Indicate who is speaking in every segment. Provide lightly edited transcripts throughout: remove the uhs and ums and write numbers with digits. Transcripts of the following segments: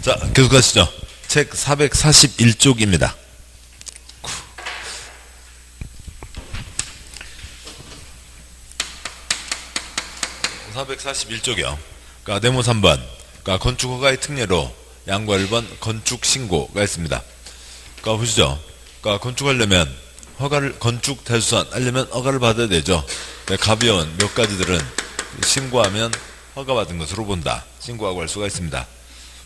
Speaker 1: 자, 계속 가시죠. 책 441쪽입니다. 441쪽이요. 그러니까 네모 3번. 그러니까 건축 허가의 특례로 양과 1번 건축 신고가 있습니다. 그러니까 보시죠. 그러니까 건축하려면 건축 대수선 하려면 허가를 받아야 되죠. 가벼운 몇 가지들은 신고하면 허가받은 것으로 본다. 신고하고 할 수가 있습니다.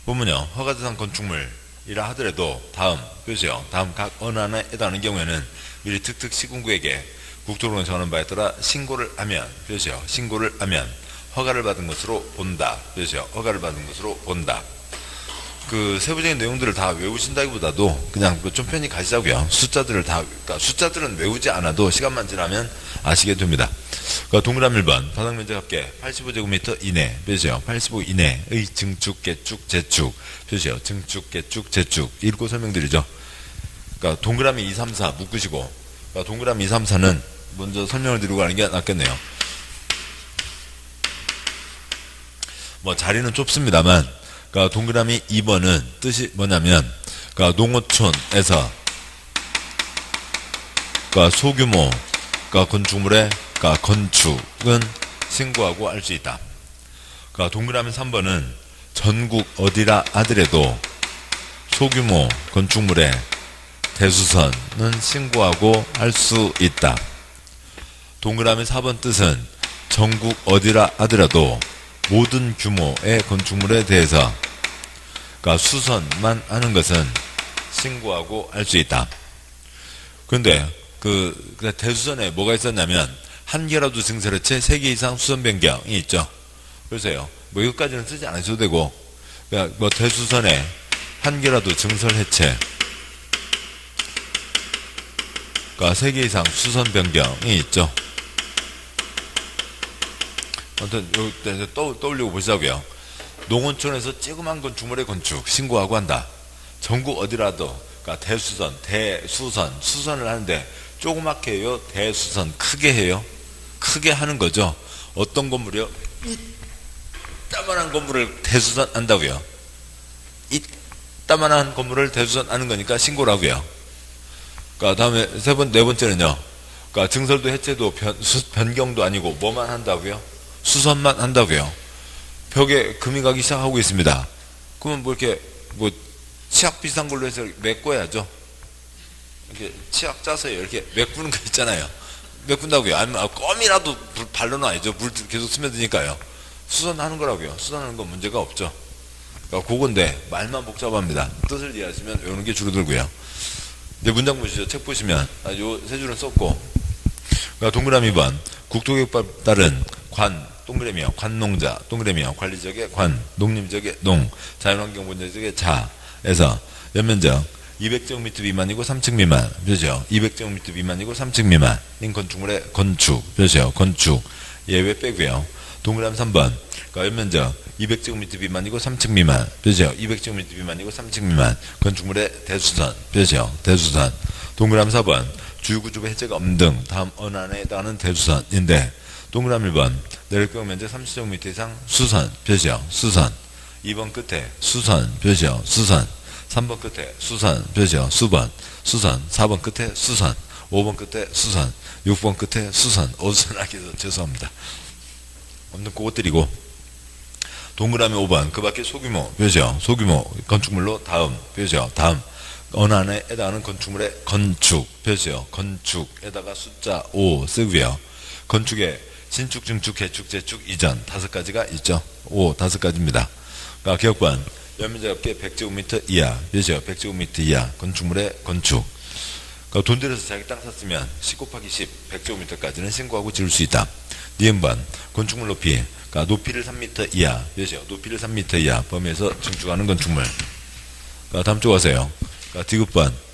Speaker 1: 보면요. 허가대상 건축물이라 하더라도 다음 표시요. 다음 각 어느 하나에 해당하는 경우에는 미리 특특 시군구에게 국토부가 정하는 바에 따라 신고를 하면 표시요. 신고를 하면 허가를 받은 것으로 본다. 표시요. 허가를 받은 것으로 본다. 그 세부적인 내용들을 다 외우신다기보다도 그냥 좀 편히 가시자고요. 숫자들을 그러니까 숫자들은 외우지 않아도 시간만 지나면 아시게 됩니다. 그러니까 동그라미 1번 바닥 면적 합계 85제곱미터 이내 표시요. 85 이내의 증축, 개축, 재축 표시요. 증축, 개축, 재축 읽고 설명드리죠. 그러니까 동그라미 2, 3, 4 묶으시고 그러니까 동그라미 2, 3, 4는 먼저 설명을 드리고 가는 게 낫겠네요. 뭐 자리는 좁습니다만 그러니까 동그라미 2번은 뜻이 뭐냐면 그러니까 농어촌에서 그러니까 소규모 그러니까 건축물의 그러니까 건축은 신고하고 할 수 있다. 그러니까 동그라미 3번은 전국 어디라 하더라도 소규모 건축물의 대수선은 신고하고 할 수 있다. 동그라미 4번 뜻은 전국 어디라 하더라도 모든 규모의 건축물에 대해서 그러니까 수선만 하는 것은 신고하고 할 수 있다. 그런데 그 대수선에 뭐가 있었냐면 한 개라도 증설해체 3개 이상 수선 변경이 있죠. 그래서요. 뭐 이것까지는 쓰지 않으셔도 되고 그러니까 뭐 대수선에 한 개라도 증설해체 그러니까 3개 이상 수선 변경이 있죠. 아무튼 떠올리고 보시자고요. 농어촌에서 쬐그만 건축물의 건축 신고하고 한다. 전국 어디라도 그러니까 대수선, 대수선, 수선을 하는데 조그맣게 해요? 대수선 크게 해요? 크게 하는 거죠. 어떤 건물이요? 이따만한 건물을 대수선 한다고요. 이따만한 건물을 대수선 하는 거니까 신고를 하고요. 그러니까 다음에 네 번째는요. 그러니까 증설도 해체도 변경도 아니고 뭐만 한다고요? 수선만 한다고요. 벽에 금이 가기 시작하고 있습니다. 그러면 뭐 이렇게 뭐 치약 비슷한 걸로 해서 메꿔야죠. 이렇게 치약 짜서 이렇게 메꾸는 거 있잖아요. 메꾼다고요. 아니면 껌이라도 발라놔야죠. 물 계속 스며드니까요. 수선하는 거라고요. 수선하는 건 문제가 없죠. 그러니까 그건데 말만 복잡합니다. 뜻을 이해하시면 외우는 게 줄어들고요. 이제 문장 보시죠. 책 보시면 요 세 줄은 썼고 그러니까 동그라미 2번 국토교육법에 따른 동그라미요. 관농자, 동그라미요. 관리적의 관, 농림적의 농, 자연환경본적의 자에서 연면적 200제곱미터 미만이고 3층 미만, 그죠? 200제곱미터 미만이고 3층 미만인 건축물의 건축, 그죠? 건축 예외 빼고요. 동그라미 3번, 그러니까 연면적 200제곱미터 미만이고 3층 미만, 그죠? 200제곱미터 미만이고 3층 미만 건축물의 대수선, 그죠? 대수선. 동그라미 4번, 주유구조부 해제가 없는 등 다음 어느 안에 해당하는 대수선인데 동그라미 1번 내력경 면적 30제곱미터 이상 수선 표시요. 수선 2번 끝에 수선 표시요. 수선 3번 끝에 수선 표시요. 수선 4번 끝에 수선 5번 끝에 수선 6번 끝에 수선 어수선하게 해서 죄송합니다. 아무튼 그거 드리고 동그라미 5번 그 밖에 소규모 표시요. 소규모 건축물로 다음 표시요. 다음 어느 안에 해당하는 건축물의 건축 표시요. 건축에다가 숫자 5 쓰고요. 건축에 신축, 증축, 개축, 재축, 이전 5가지가 있죠. 5가지입니다. 그러니까 기억번 연면적 합계 100제곱미터 이하, 그죠? 100제곱미터 이하 건축물의 건축. 그러니까 돈 들여서 자기 땅 샀으면 10 곱하기 10, 100제곱미터까지는 신고하고 지을 수 있다. 니은번 건축물 높이, 그러니까 높이를 3m 이하, 그죠? 높이를 3m 이하 범위에서 증축하는 건축물. 그러니까 다음 쪽 가세요. 그러니까 디귿번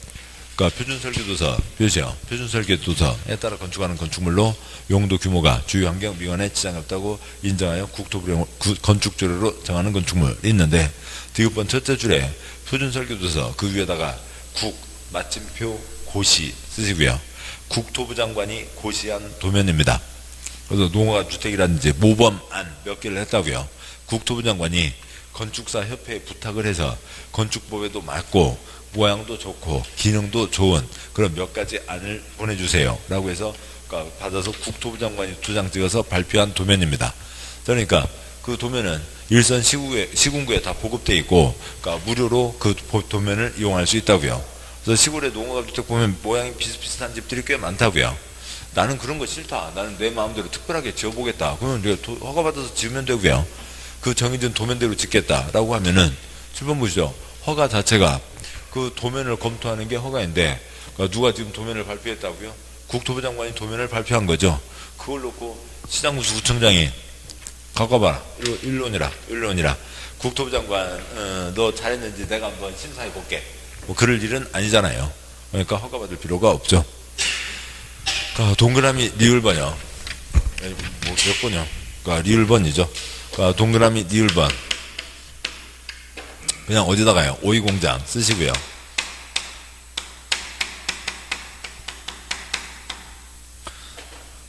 Speaker 1: 그러니까 표준설계도서, 표시요. 표준설계도서에 따라 건축하는 건축물로 용도 규모가 주요환경 미관에 지장이 없다고 인정하여 국토부 건축조례로 정하는 건축물이 있는데 디귿번 첫째 줄에 표준설계도서 그 위에다가 국, 마침표, 고시 쓰시고요. 국토부 장관이 고시한 도면입니다. 그래서 농어가 주택이라든지 모범안 몇 개를 했다고요. 국토부 장관이 건축사 협회에 부탁을 해서 건축법에도 맞고 모양도 좋고 기능도 좋은 그런 몇 가지 안을 보내주세요 라고 해서 받아서 국토부 장관이 2장 찍어서 발표한 도면입니다. 그러니까 그 도면은 일선 시군구에 다 보급되어 있고 그러니까 무료로 그 도면을 이용할 수 있다고요. 그래서 시골에 농어주택 보면 모양이 비슷비슷한 집들이 꽤 많다고요. 나는 그런 거 싫다. 나는 내 마음대로 특별하게 지어보겠다. 그러면 우리가 허가받아서 지으면 되고요. 그 정해진 도면대로 짓겠다라고 하면은 7번 보시죠. 허가 자체가 그 도면을 검토하는 게 허가인데 그러니까 누가 지금 도면을 발표했다고요? 국토부 장관이 도면을 발표한 거죠. 그걸 놓고 시장군수 구청장이 갖고 와봐라. 일론이라. 국토부 장관 너 잘했는지 내가 한번 심사해 볼게. 뭐 그럴 일은 아니잖아요. 그러니까 허가받을 필요가 없죠. 그러니까 동그라미 리을번이요. 뭐 몇 번이요? 그러니까 리을번이죠. 그러니까 동그라미 리을번. 그냥 어디다가요? 오이공장 쓰시고요.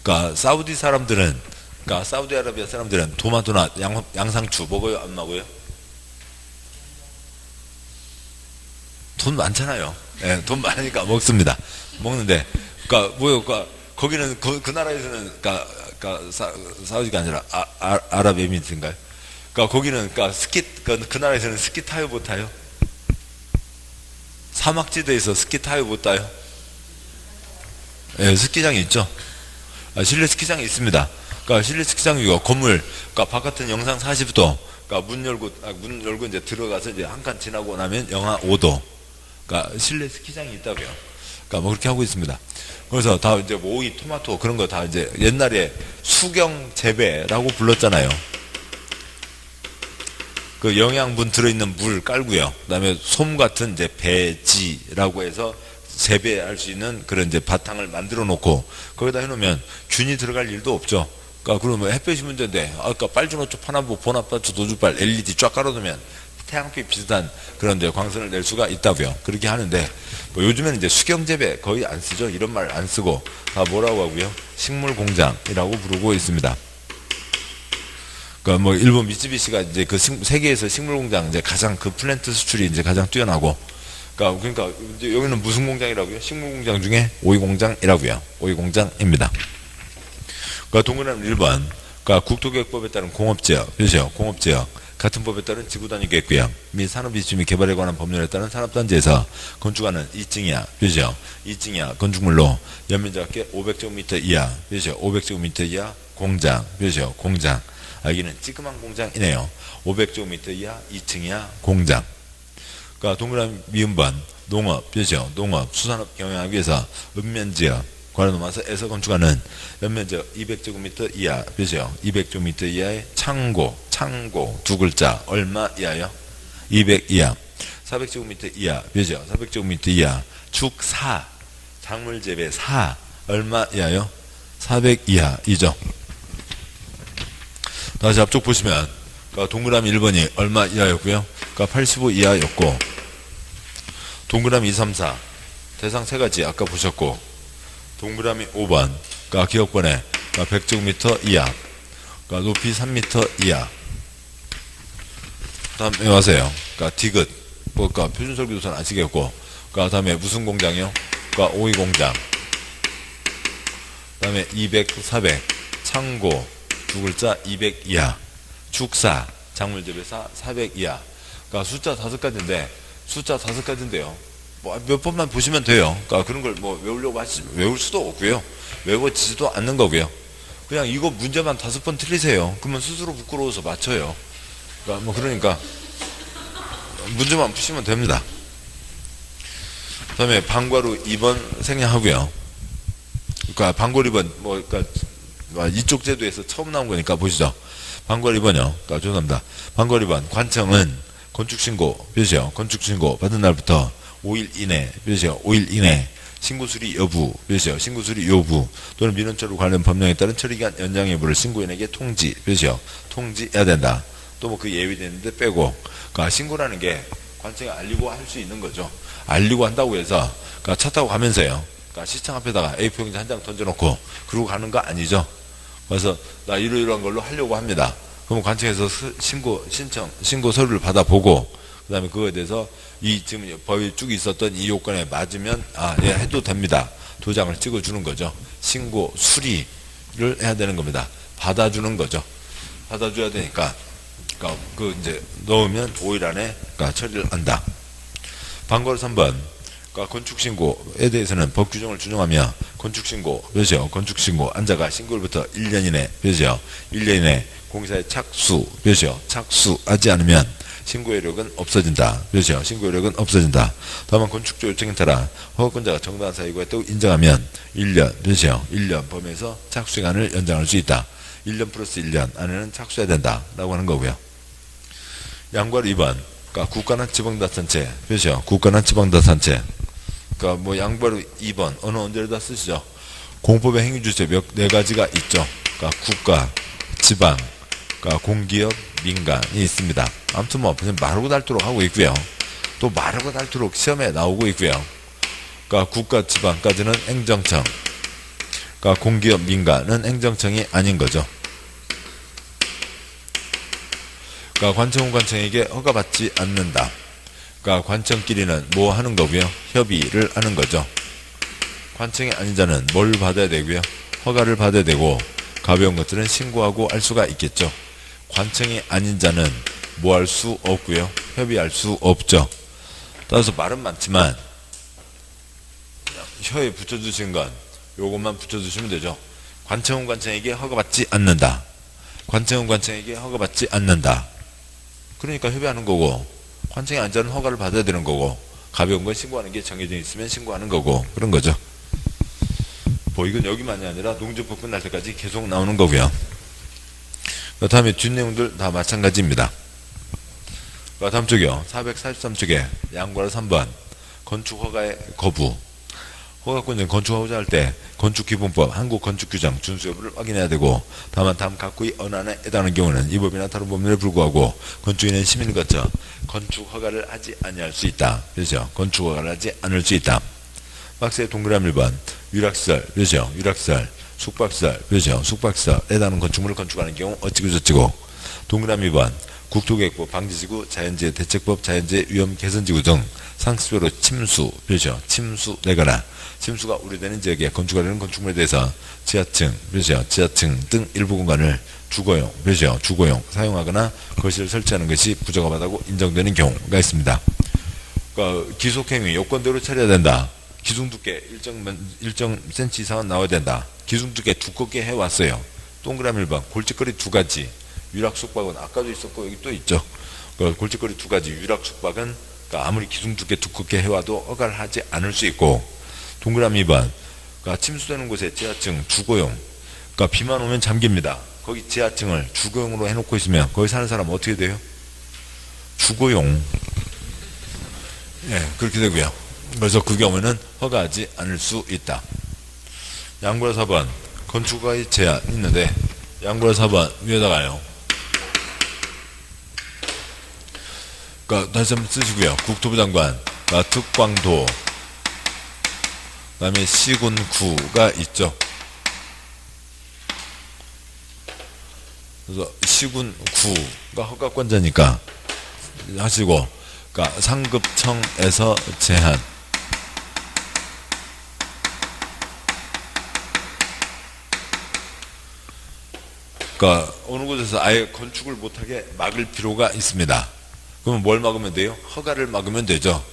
Speaker 1: 그러니까 사우디아라비아 사람들은 토마토나 양상추 먹어요? 안 먹어요? 돈 많잖아요. 예, 돈 많으니까 먹습니다. 먹는데, 그러니까 뭐요? 그러니까 거기는 그 나라에서는 사우디가 아니라 아랍에미리트인가요? 그러니까 거기는 그 나라에서는 스키 타요 못 타요? 사막지대에서 스키 타요 못 타요? 예, 스키장이 있죠. 실내 스키장이 있습니다. 그러니까 실내 스키장이고 건물, 그러니까 바깥은 영상 40도, 그러니까 문 열고 이제 들어가서 이제 한 칸 지나고 나면 영하 5도. 그러니까 실내 스키장이 있다고요. 그러니까 뭐 그렇게 하고 있습니다. 그래서 다 이제 뭐 오이, 토마토 그런 거 다 이제 옛날에 수경 재배라고 불렀잖아요. 그 영양분 들어있는 물 깔고요. 그다음에 솜 같은 이제 배지라고 해서 재배할 수 있는 그런 이제 바탕을 만들어 놓고 거기다 해놓으면 균이 들어갈 일도 없죠. 그러니까 그러면 햇볕이 문제인데 아까 빨주노초 파남보 보나파초 노주빨 LED 쫙 깔아두면 태양빛 비슷한 그런 이제 광선을 낼 수가 있다고요. 그렇게 하는데 뭐 요즘에는 이제 수경재배 거의 안 쓰죠. 이런 말 안 쓰고 다 뭐라고 하고요? 식물공장이라고 부르고 있습니다. 그러니까 뭐 일본 미쓰비시가 이제 그 세계에서 식물공장 이제 가장 그 플랜트 수출이 이제 가장 뛰어나고 그러니까 이제 여기는 무슨 공장이라고요? 식물공장 중에 오이공장이라고요. 오이공장입니다. 그러니까 동그라미 1번. 그러니까 국토계획법에 따른 공업지역, 그렇죠? 공업지역. 같은 법에 따른 지구단위계획구역 및 산업이주 및 개발에 관한 법률에 따른 산업단지에서 건축하는 2층이야, 그렇죠? 2층이야 건축물로 연면적 합계 500제곱미터 이하, 그렇죠? 500제곱미터 이하 공장, 그렇죠? 공장. 여기는 찌그만 공장이네요. 500제곱미터 이하 2층이야 공장. 그러니까 동그라미 미음번 농업, 그렇죠? 농업, 수산업 경영하기 위해서 읍면지역 관련 노마서에서 건축하는 연면적 200제곱미터 이하, 그렇죠? 200제곱미터 이하의 창고 두 글자 얼마 이하요? 200 이하. 400제곱미터 이하, 그렇죠? 400제곱미터 이하 축사 작물재배 사 얼마 이하요? 400 이하이죠. 다시 앞쪽 보시면 그러니까 동그라미 1번이 얼마 이하였고요? 그러니까 85 이하였고 동그라미 2, 3, 4 대상 세 가지 아까 보셨고 동그라미 5번 그러니까 기업권에 그러니까 100제곱미터 이하 그러니까 높이 3m 이하 다음에 와세요. 그러니까 디귿 그러니까 표준설계도서는 아시겠고 그러니까 다음에 무슨 공장이요? 그러니까 오이 공장 다음에 200, 400 창고 두 글자 200 이하 축사 작물재배사 400 이하 그러니까 숫자 5가지인데요. 뭐 몇 번만 보시면 돼요. 그러니까 그런 걸 뭐 외울 수도 없고요. 외워지지도 않는 거고요. 그냥 이거 문제만 5번 틀리세요. 그러면 스스로 부끄러워서 맞춰요. 그러니까 문제만 푸시면 됩니다. 그다음에 방과루 2번 생략하고요. 그러니까 방과루 2번 그러니까 이쪽 제도에서 처음 나온 거니까 보시죠. 방과루 2번이요. 그러니까 죄송합니다. 방과루 2번 관청은 건축신고, 그렇죠? 건축신고 받은 날부터 5일 이내, 그렇죠? 5일 이내 신고 수리 여부, 그렇죠? 신고 수리 여부 또는 민원처로 관련 법령에 따른 처리기간 연장 여부를 신고인에게 통지, 그렇죠? 통지해야 된다. 또 뭐 그 예외되는데 빼고, 그러니까 신고라는 게 관청에 알리고 할 수 있는 거죠. 알리고 한다고 해서 그러니까 차 타고 가면서요. 그러니까 시청 앞에다가 A4 용지 한 장 던져놓고 그러고 가는 거 아니죠. 그래서 나 이러이러한 걸로 하려고 합니다. 그럼 관청에서 신고 서류를 받아보고, 그 다음에 그거에 대해서 지금 법이 쭉 있었던 이 요건에 맞으면, 예, 해도 됩니다. 도장을 찍어주는 거죠. 신고 수리를 해야 되는 겁니다. 받아주는 거죠. 받아줘야 되니까. 그러니까 이제 넣으면 5일 안에 처리를 한다. 방과후 3번. 그러니까 건축신고에 대해서는 법 규정을 준용하며 건축신고, 그렇죠? 건축신고, 안자가 신고일부터 1년 이내, 그렇죠? 1년 이내 공사에 착수, 그렇죠? 착수하지 않으면 신고효력은 없어진다. 그렇죠? 신고효력은 없어진다. 다만 건축조 요청에 따라 허가권자가 정당한 사유가 있다고 인정하면 1년, 그렇죠? 1년 범위에서 착수기간을 연장할 수 있다. 1년 플러스 1년 안에는 착수해야 된다. 라고 하는 거고요. 양과로 2번. 그러니까 국가나 지방자치단체, 그렇죠? 국가나 지방자치단체. 그러니까 뭐 양과로 2번 어느 언제에다 쓰시죠? 공법의 행위주체 네 가지가 있죠. 그러니까 국가, 지방, 그러니까 공기업, 민간이 있습니다. 아무튼 뭐 마르고 닳도록 하고 있고요. 또 마르고 닳도록 시험에 나오고 있고요. 그러니까 국가, 지방까지는 행정청, 그러니까 공기업, 민간은 행정청이 아닌 거죠. 그러니까 관청은 관청에게 허가받지 않는다. 그러니까 관청끼리는 뭐 하는 거고요? 협의를 하는 거죠. 관청이 아닌 자는 뭘 받아야 되고요? 허가를 받아야 되고, 가벼운 것들은 신고하고 할 수가 있겠죠. 관청이 아닌 자는 뭐 할 수 없고요. 협의할 수 없죠. 따라서 말은 많지만 혀에 붙여주신 건 요것만 붙여주시면 되죠. 관청은 관청에게 허가받지 않는다. 관청은 관청에게 허가받지 않는다. 그러니까 협의하는 거고, 관청이 아닌 자는 허가를 받아야 되는 거고, 가벼운 건 신고하는 게 정해져 있으면 신고하는 거고, 그런 거죠. 뭐 이건 여기만이 아니라 농지법 끝날 때까지 계속 나오는 거고요. 그 다음에 뒷내용들 다 마찬가지입니다. 그 다음 쪽이요. 443쪽에 양과로 3번 건축허가의 거부. 허가권자는 건축허가를 할 때 건축기본법, 한국건축규정 준수 여부를 확인해야 되고, 다만 다음 각구의 어느 하나에 해당하는 경우는 이 법이나 다른 법률에 불구하고 건축인은 시민을 거쳐 건축허가를 하지 아니할 수 있다. 그렇죠? 건축허가를 하지 않을 수 있다. 박스의 동그라미 1번 유락시설, 그렇죠? 유락시설, 숙박시설, 그렇죠? 숙박시설에 해당하는 건축물을 건축하는 경우 어찌고 저찌고. 동그라미 2번 국토계획법 방지지구, 자연재해 대책법, 자연재해 위험 개선지구 등 상습적으로 침수, 그렇죠? 침수되거나 침수가 우려되는 지역에 건축하려는 건축물에 대해서 지하층, 그렇죠? 지하층 등 일부 공간을 주거용, 그렇죠? 주거용 사용하거나 거실을 설치하는 것이 부적합하다고 인정되는 경우가 있습니다. 그러니까 기속행위 요건대로 처리해야 된다. 기둥 두께 일정 센치 이상은 나와야 된다. 기둥 두께 두껍게 해왔어요. 동그라미 1번 골칫거리 2가지. 유락숙박은 아까도 있었고 여기 또 있죠. 골칫거리 2가지. 유락숙박은 그러니까 아무리 기둥 두께 두껍게 해와도 허가를 하지 않을 수 있고, 동그라미 2번 그러니까 침수되는 곳에 지하층 주거용, 그러니까 비만 오면 잠깁니다. 거기 지하층을 주거용으로 해놓고 있으면 거기 사는 사람 어떻게 돼요? 주거용. 예, 그렇게 되고요. 그래서 그 경우는 허가하지 않을 수 있다. 양구라 4번 건축허가의 제한 있는데, 양구라 4번 위에다가요. 그러니까 다시 한번 쓰시고요. 국토부 장관, 그러니까 특광도, 그 다음에 시군구가 있죠. 그래서 시군구가 허가권자니까 하시고, 그러니까 상급청에서 제한. 그러니까 어느 곳에서 아예 건축을 못하게 막을 필요가 있습니다. 그러면 뭘 막으면 돼요? 허가를 막으면 되죠.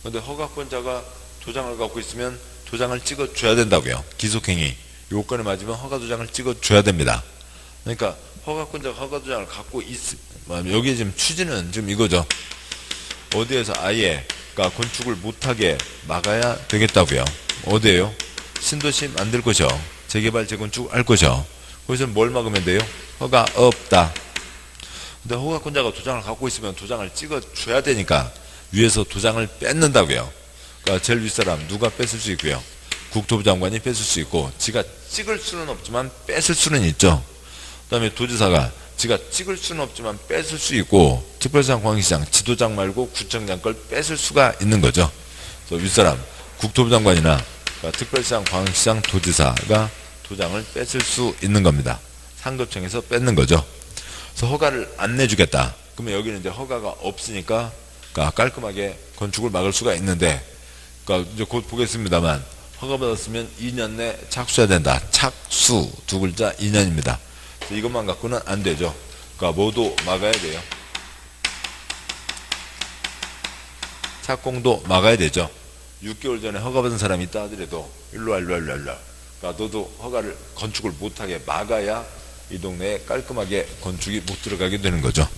Speaker 1: 그런데 허가권자가 도장을 갖고 있으면 도장을 찍어줘야 된다고요. 기속행위 요건에 맞으면 허가 도장을 찍어줘야 됩니다. 그러니까 허가권자가 허가 도장을 갖고 여기 지금 취지는 지금 이거죠. 어디에서 아예 그러니까 건축을 못하게 막아야 되겠다고요. 어디에요? 신도시 만들 거죠. 재개발 재건축 할 거죠. 거기서 뭘 막으면 돼요? 허가 없다. 근데 허가권자가 도장을 갖고 있으면 도장을 찍어줘야 되니까 위에서 도장을 뺏는다고요. 그러니까 제일 윗사람 누가 뺏을 수 있고요. 국토부 장관이 뺏을 수 있고, 지가 찍을 수는 없지만 뺏을 수는 있죠. 그 다음에 도지사가 지가 찍을 수는 없지만 뺏을 수 있고, 특별시장, 광역시장, 지도장 말고 구청장 걸 뺏을 수가 있는 거죠. 그래서 윗사람 국토부 장관이나 그러니까 특별시장, 광역시장, 도지사가 도장을 뺏을 수 있는 겁니다. 상급청에서 뺏는 거죠. 그래서 허가를 안 내주겠다. 그러면 여기는 이제 허가가 없으니까 그러니까 깔끔하게 건축을 막을 수가 있는데, 그러니까 이제 곧 보겠습니다만 허가 받았으면 2년 내 착수해야 된다. 착수 두 글자 2년입니다. 이것만 갖고는 안 되죠. 그러니까 뭐도 막아야 돼요. 착공도 막아야 되죠. 6개월 전에 허가 받은 사람이 있다 하더라도 일로 와. 그러니까 너도 허가를 건축을 못하게 막아야 이 동네에 깔끔하게 건축이 못 들어가게 되는 거죠.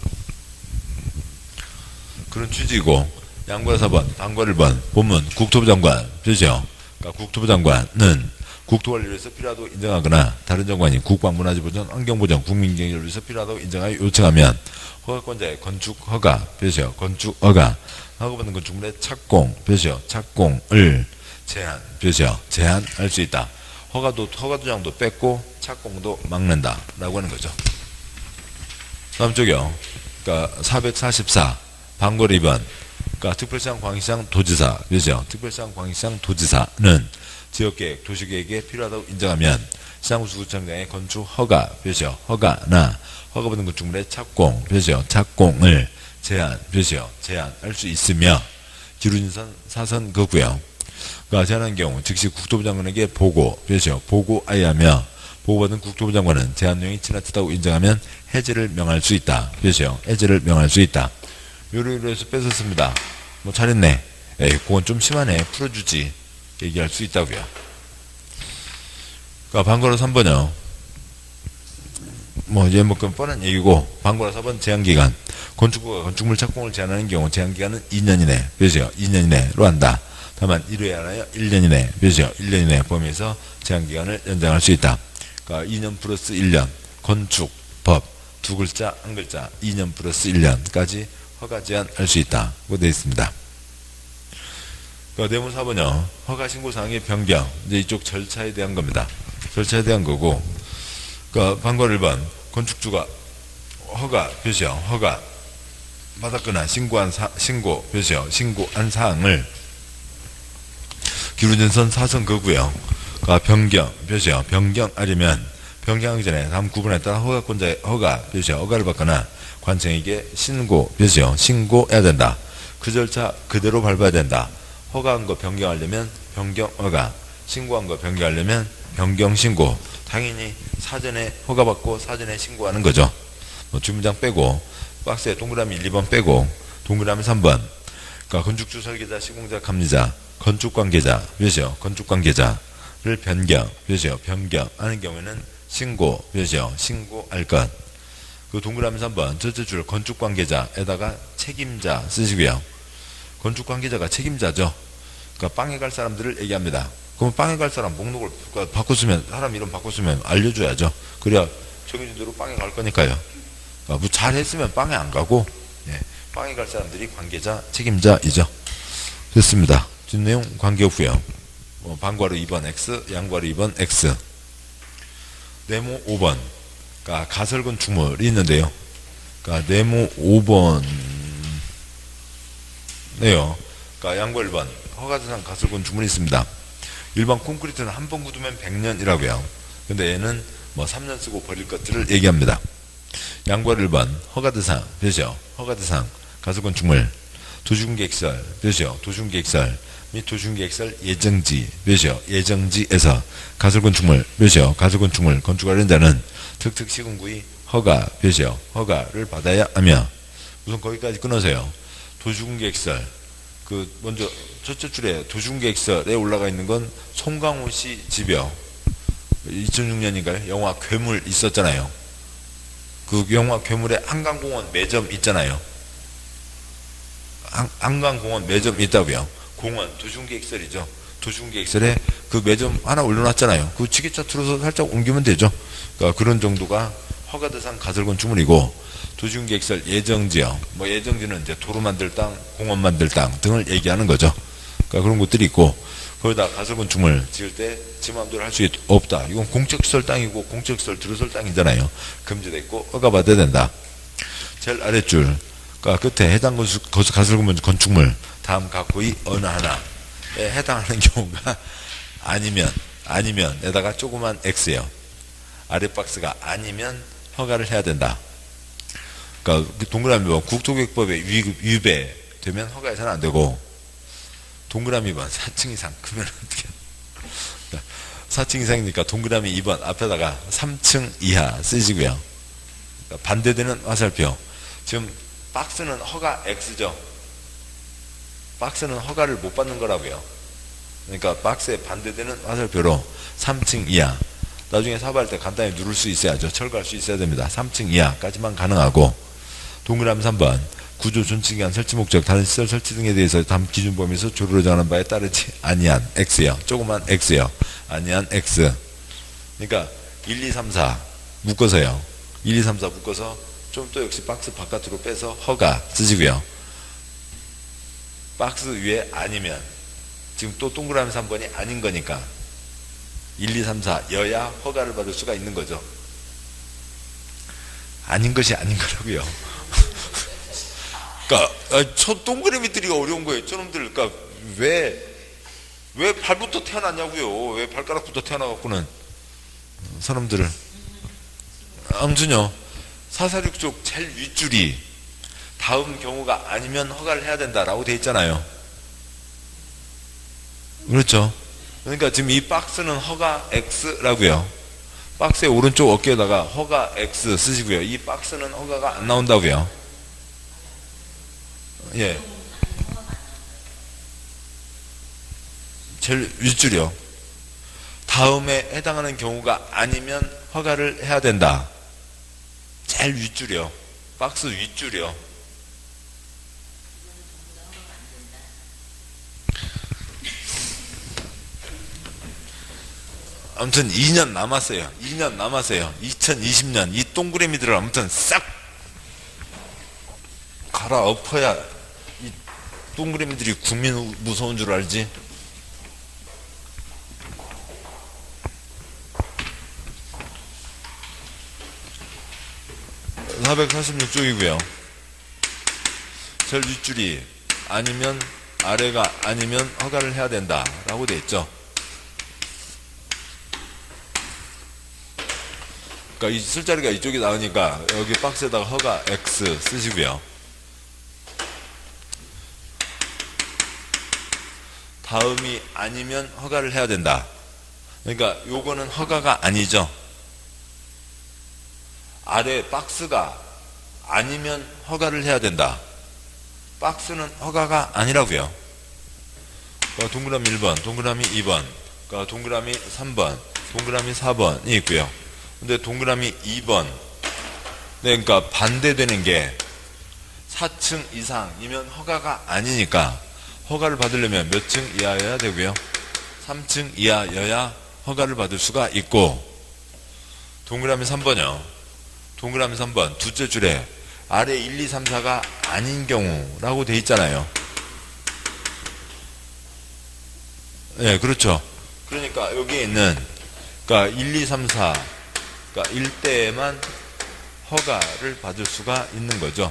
Speaker 1: 그런 취지이고, 양과 4번, 방과 1번, 본문 국토부 장관 표시요. 그러니까 국토부 장관은 국토관리를 위해서 필요하다고 인정하거나 다른 장관이 국방문화재보전, 환경보전, 국민경제를 위해서 필요하다고 인정하여 요청하면 허가권자의 건축 허가 표시요. 건축 허가, 허가받는 건축물의 착공 표시요. 착공을 제한 표시요. 제한할 수 있다. 허가 도장도 뺐고 착공도 막는다 라고 하는 거죠. 다음 쪽이요. 그러니까 444 방거리 2번, 그러니까 특별시장, 광역시장, 도지사 그죠? 특별시장, 광역시장, 도지사는 지역계획, 도시계획에 필요하다고 인정하면 시장구청장의 건축 허가 표시요. 허가나 허가받은 건축물의 착공 표시요. 착공을 제한 표시요. 제한할 수 있으며 기준선 사선 거고요. 그러니까 제한한 경우 즉시 국토부 장관에게 보고 표시요. 보고하여 하며 보고받은 국토부 장관은 제한 내용이 지나치다고 인정하면 해제를 명할 수 있다. 표시요. 해제를 명할 수 있다. 요로 해서 뺏었습니다. 뭐 잘했네. 에이, 그건 좀 심하네. 풀어주지. 얘기할 수 있다고요. 그러니까 방거로 3번이요. 뭐 이제 뭐 그건 뻔한 얘기고, 방거로 4번 제한기간. 건축물 착공을 제한하는 경우 제한기간은 2년 이내. 그죠? 2년 이내로 한다. 다만 1회 하나요? 1년 이내. 그죠? 1년 이내 범위에서 제한기간을 연장할 수 있다. 그러니까 2년 플러스 1년. 건축, 법. 두 글자, 한 글자. 2년 플러스 1년까지 허가 제한할 수 있다. 고 되어 있습니다. 내문 4번요. 허가 신고사항의 변경. 이제 이쪽 절차에 대한 겁니다. 절차에 대한 거고, 그러니까 방과 1번 건축주가 허가 표시요. 허가 받았거나 신고 표시요. 신고한 사항을 기울전선 사선 거고요. 그러니까 변경 표시요. 변경하려면 변경하기 전에 다음 구분에 따라 허가권자의 허가 표시요. 허가를 받거나 관청에게 신고 표시요. 신고해야 된다. 그 절차 그대로 밟아야 된다. 허가한 거 변경하려면 변경 허가, 신고한 거 변경하려면 변경 신고. 당연히 사전에 허가받고 사전에 신고하는 거죠. 뭐 주문장 빼고, 박스에 동그라미 1, 2번 빼고, 동그라미 3번. 그러니까 건축주, 설계자, 시공자, 감리자, 건축관계자, 몇이요? 건축관계자를 변경, 몇이요? 변경하는 경우에는 신고, 몇이요? 신고할 것. 그 동그라미 3번 첫째 줄 건축관계자에다가 책임자 쓰시고요. 건축관계자가 책임자죠. 그러니까 빵에 갈 사람들을 얘기합니다. 그럼 빵에 갈 사람 목록을 바꿨으면, 사람 이름 바꿨으면 알려줘야죠. 그래야 정해진 대로 빵에 갈 거니까요. 그러니까 뭐 잘했으면 빵에 안 가고, 예, 빵에 갈 사람들이 관계자, 책임자이죠. 됐습니다. 뒷내용 관계없고요. 방과로 2번 X, 양과로 2번 X. 네모 5번. 그러니까 가설건축물이 있는데요. 그러니까 네모 5번. 네요. 그러니까 양과 1번 허가대상 가설건축물이 있습니다. 일반 콘크리트는 한 번 굳으면 100년이라고요. 근데 얘는 뭐 3년 쓰고 버릴 것들을 얘기합니다. 양과 1번 허가대상 표시요. 허가대상 가설건축물 도시군계획설 표시요. 도시군계획설 및 도시군계획설 예정지 표시요. 예정지에서 가설건축물 표시요. 가설건축물 건축하려는 자는 특특시군구의 허가 표시요. 허가를 받아야 하며, 우선 거기까지 끊으세요. 도시군계획설, 그 먼저 첫째 줄에 도시군계획설에 올라가 있는 건 송강호 씨 집이요. 2006년인가요? 영화 괴물 있었잖아요. 그 영화 괴물에 한강공원 매점 있잖아요. 한강공원 매점 있다고요. 공원 도시군계획설이죠. 도시군계획설에 그 매점 하나 올려놨잖아요. 그 지게차 틀어서 살짝 옮기면 되죠. 그러니까 그런 정도가 허가대상 가설건축물이고, 도시군계획설 예정지요. 뭐 예정지는 이제 도로 만들 땅, 공원 만들 땅 등을 얘기하는 거죠. 그러니까 그런 것들이 있고, 거기다 가설건축물 지을 때 지 마음대로 할 수 없다. 이건 공적시설 땅이고 공적시설 들어설 땅이잖아요. 금지돼 있고 허가받아야 된다. 제일 아랫줄, 그러니까 끝에 해당 가설건축물 다음 각호의 어느 하나에 해당하는 경우가 아니면 에다가 조그만 X예요. 아랫 박스가 아니면 허가를 해야 된다. 그러니까 동그라미 2번 국토교육법에 위배되면 허가해서는 안 되고, 동그라미 2번 4층 이상 크면 어떻게? 4층 이상이니까 동그라미 2번 앞에다가 3층 이하 쓰시고요. 그러니까 반대되는 화살표. 지금 박스는 허가 X죠. 박스는 허가를 못 받는 거라고요. 그러니까 박스에 반대되는 화살표로 3층 이하. 나중에 사업할 때 간단히 누를 수 있어야죠. 철거할 수 있어야 됩니다. 3층 이하까지만 가능하고, 동그라미 3번 구조 존치기한 설치 목적 다른 시설 설치 등에 대해서 다음 기준 범위에서 조례로 정하는 바에 따르지 아니한 X요. 조그만 X요. 아니한 X. 그러니까 1, 2, 3, 4 묶어서요. 1, 2, 3, 4 묶어서 좀 또 역시 박스 바깥으로 빼서 허가 쓰시고요. 박스 위에 아니면, 지금 또 동그라미 3번이 아닌 거니까 1, 2, 3, 4 여야 허가를 받을 수가 있는 거죠. 아닌 것이 아닌 거라고요. 그러니까 저 동그라미들이 어려운 거예요. 저놈들. 그러니까 왜 발부터 태어났냐고요. 왜 발가락부터 태어나갖고는 사람들을. 아무튼요, 446쪽 제일 윗줄이 다음 경우가 아니면 허가를 해야 된다라고 돼 있잖아요. 그렇죠. 그러니까 지금 이 박스는 허가 X라고요. 박스의 오른쪽 어깨에다가 허가 X 쓰시고요. 이 박스는 허가가 안 나온다고요. 예. 제일 윗줄이요. 다음에 해당하는 경우가 아니면 허가를 해야 된다. 제일 윗줄이요. 박스 윗줄이요. 아무튼 2년 남았어요. 2년 남았어요. 2020년 이 동그라미들을 아무튼 싹 갈아엎어야 이 동그라미들이 국민 무서운 줄 알지. 446쪽이고요. 제일 윗줄이 아니면 아래가 아니면 허가를 해야 된다 라고 되어 있죠. 그러니까 이 쓸자리가 이쪽에 나오니까 여기 박스에다가 허가 X 쓰시고요. 다음이 아니면 허가를 해야 된다. 그러니까 요거는 허가가 아니죠. 아래 박스가 아니면 허가를 해야 된다. 박스는 허가가 아니라고요. 그러니까 동그라미 1번, 동그라미 2번, 그러니까 동그라미 3번, 동그라미 4번이 있고요. 근데 동그라미 2번, 네, 그러니까 반대되는 게 4층 이상이면 허가가 아니니까 허가를 받으려면 몇 층 이하여야 되고요. 3층 이하여야 허가를 받을 수가 있고, 동그라미 3번이요. 동그라미 3번 두째 줄에 아래 1, 2, 3, 4가 아닌 경우라고 돼 있잖아요. 네, 그렇죠. 그러니까 여기에 있는, 그러니까 1, 2, 3, 4, 그러니까 일대에만 허가를 받을 수가 있는 거죠.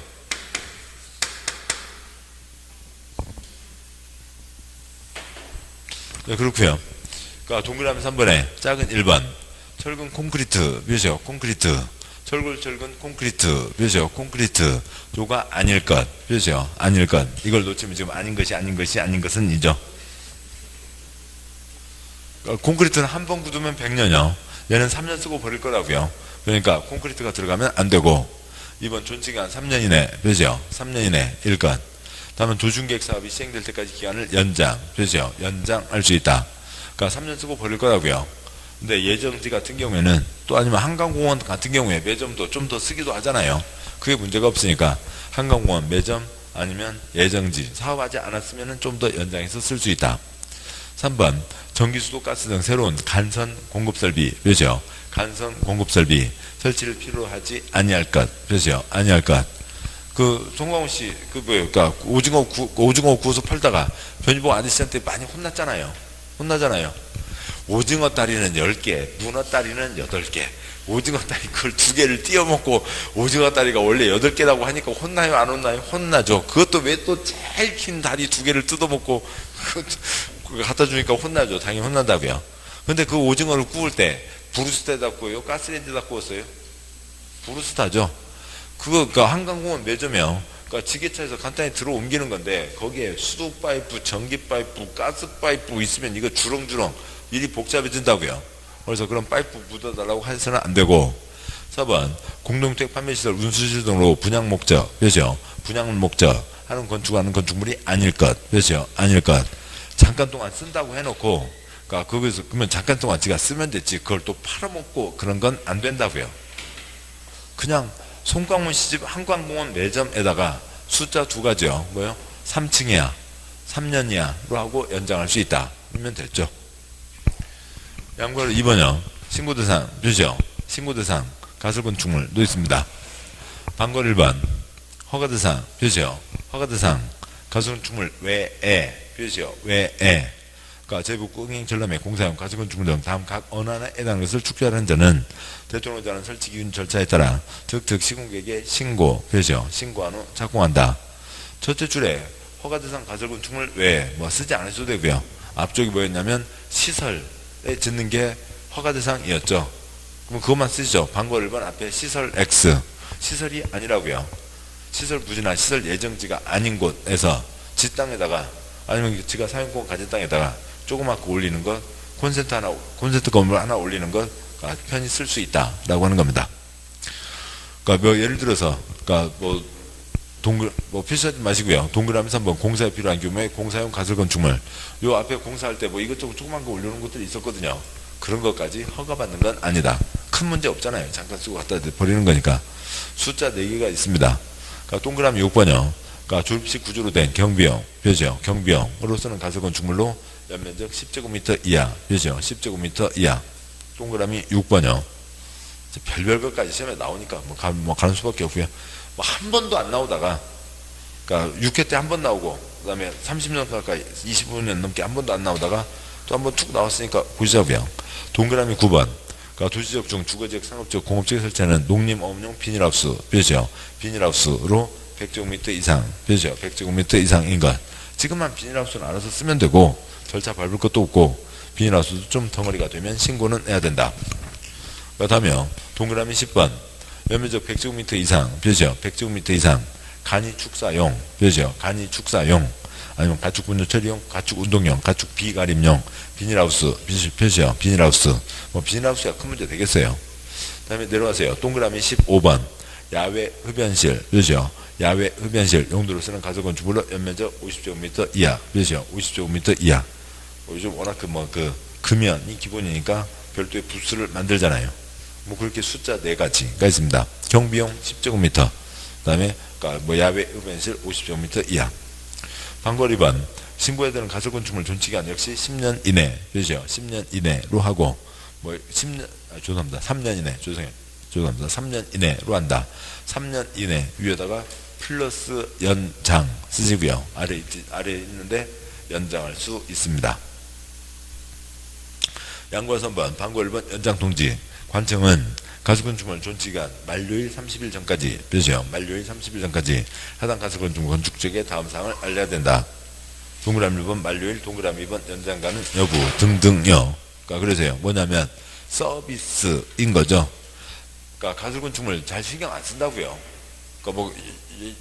Speaker 1: 네, 그렇고요. 그러니까 동그라미 3번에 작은 1번 철근 콘크리트 묘죠. 콘크리트 철근 콘크리트 묘죠. 콘크리트 조가 아닐 것 묘죠. 아닐 것. 이걸 놓치면 지금 아닌 것이 아닌 것이 아닌 것은 이죠. 그러니까 콘크리트는 한 번 굳으면 100년이요. 얘는 3년 쓰고 버릴 거라고요. 그러니까 콘크리트가 들어가면 안 되고, 이번 존치기간 3년 이내 묘죠. 3년 이내 1건. 다음은 도중계획 사업이 시행될 때까지 기간을 연장, 그렇죠? 연장할 수 있다. 그러니까 3년 쓰고 버릴 거라고요. 근데 예정지 같은 경우에는, 또 아니면 한강공원 같은 경우에 매점도 좀 더 쓰기도 하잖아요. 그게 문제가 없으니까 한강공원 매점 아니면 예정지 사업하지 않았으면 좀 더 연장해서 쓸 수 있다. 3번 전기수도 가스 등 새로운 간선 공급 설비, 그렇죠? 간선 공급 설비 설치를 필요로 하지 아니할 것, 그렇죠? 아니할 것. 그 송강호 씨 그 뭐예요? 그러니까 오징어 구워서 팔다가 변희봉 아저씨한테 많이 혼났잖아요. 오징어 다리는 10개, 문어 다리는 8개. 오징어 다리 그걸 2개를 띄어먹고 오징어 다리가 원래 8개라고 하니까 혼나요, 안 혼나요? 혼나죠. 그것도 왜 또 제일 긴 다리 2개를 뜯어먹고 그거 갖다 주니까 혼나죠. 당연히 혼난다고요. 근데 그 오징어를 구울 때 브루스타에다 구워요? 가스레인지에다 구웠어요? 브루스타죠. 그러니까 한강공원 매점이요. 그러니까 지게차에서 간단히 들어 옮기는 건데 거기에 수도 파이프, 전기 파이프, 가스 파이프 있으면 이거 주렁주렁 일이 복잡해진다고요. 그래서 그런 파이프 묻어달라고 해서는 안 되고. 4번 공동주택 판매시설 운수시설 등으로 분양 목적, 그죠? 분양 목적 하는 건축하는 건축물이 아닐 것, 그죠? 아닐 것. 잠깐 동안 쓴다고 해놓고, 그러니까 거기서 그러면 잠깐 동안 지가 쓰면 됐지. 그걸 또 팔아먹고 그런 건 안 된다고요. 그냥 송광문 시집 한강공원 매점에다가 숫자 2가지요. 뭐요? 3층이야, 3년이야로 하고 연장할 수 있다. 그러면 됐죠. 양과로 2번요. 신고대상, 그죠? 신고대상 가설건축물도 있습니다. 방거 1번 허가대상, 그죠? 허가대상 가설건축물 외에, 그죠? 외에. 그러니까 제부 공행 전람회 공사용 가설건축물 등 다음 각 어느 하나에 해당하는 것을 축제하는 자는 대통령자는 설치 기준 절차에 따라 득 시공객에게 신고, 그죠? 신고한 후 착공한다. 첫째 줄에 허가대상 가설건축물 외에 뭐 쓰지 않으셔도 되고요. 앞쪽이 뭐였냐면 시설에 짓는 게 허가대상이었죠. 그럼 그것만 쓰시죠. 방거 1번 앞에 시설 X. 시설이 아니라고요. 시설 부지나 시설 예정지가 아닌 곳에서 지 땅에다가 아니면 지가 사용권 가진 땅에다가 조그맣게 올리는 것, 콘센트 건물 하나 올리는 것 편히 쓸 수 있다라고 하는 겁니다. 그러니까 뭐 예를 들어서, 그러니까 뭐 필수하지 마시고요. 동그라미 3번 공사에 필요한 규모의 공사용 가설건축물. 요 앞에 공사할 때 뭐 이것저것 조그만 거 올려놓은 것들이 있었거든요. 그런 것까지 허가받는 건 아니다. 큰 문제 없잖아요. 잠깐 쓰고 갖다 버리는 거니까. 숫자 4개가 있습니다. 그러니까 동그라미 6번이요. 그러니까 조립식 구조로 된 경비용, 그죠? 경비용으로서는 가설건축물로 연면적 10제곱미터 이하, 그죠? 10제곱미터 이하. 동그라미 6번이요. 별별 것까지 시험에 나오니까 뭐 가는 수밖에 없고요. 뭐 한 번도 안 나오다가, 그러니까 6회 때 한 번 나오고, 그 다음에 30년 가까이 25년 넘게 한 번도 안 나오다가 또 한 번 툭 나왔으니까 보시자고요. 동그라미 9번. 그러니까 도시적 중 주거지역 상업지역 공업지역에 설치하는 농림 어업용 비닐하우스, 그죠? 비닐하우스로 100제곱미터 이상, 그죠? 100제곱미터 이상인 것. 지금만 비닐하우스는 알아서 쓰면 되고 절차 밟을 것도 없고 비닐하우스도 좀 덩어리가 되면 신고는 해야 된다. 그 다음에 동그라미 10번. 연면적 100제곱미터 이상, 그죠? 100제곱미터 이상. 간이 축사용, 그죠? 간이 축사용. 아니면 가축 분뇨 처리용, 가축 운동용, 가축 비가림용, 비닐하우스, 표시요. 비닐하우스. 뭐 비닐하우스가 큰 문제 되겠어요. 그 다음에 내려가세요. 동그라미 15번. 야외 흡연실, 그죠? 야외 흡연실 용도로서는 가설건축물로 연면적 50제곱미터 이하, 그죠? 50제곱미터 이하. 요즘 워낙 금연이 기본이니까 별도의 부스를 만들잖아요. 뭐 그렇게 숫자 4가지가 있습니다. 경비용 10제곱미터. 그 다음에 뭐 야외 흡연실 50제곱미터 이하. 방거 2번. 신고해야 되는 가설건축물 존치기간 역시 10년 이내, 그죠? 10년 이내로 하고, 뭐 10년, 죄송합니다. 3년 이내, 죄송합니다. 3년 이내로 한다. 3년 이내 위에다가 플러스 연장 쓰시고요. 아래 있는데 연장할 수 있습니다. 양과 3번, 방거 1번 연장 통지. 관청은 가설건축물 존치기간 만료일 30일 전까지, 그죠? 만료일 30일 전까지 해당 가설건축물 건축주에게 다음 사항을 알려야 된다. 동그라미 1번 만료일, 동그라미 2번 연장가는 여부 등등요. 그러니까 그래서요. 뭐냐면 서비스인 거죠. 그러니까 가설건축물 잘 신경 안 쓴다고요. 그러니까 뭐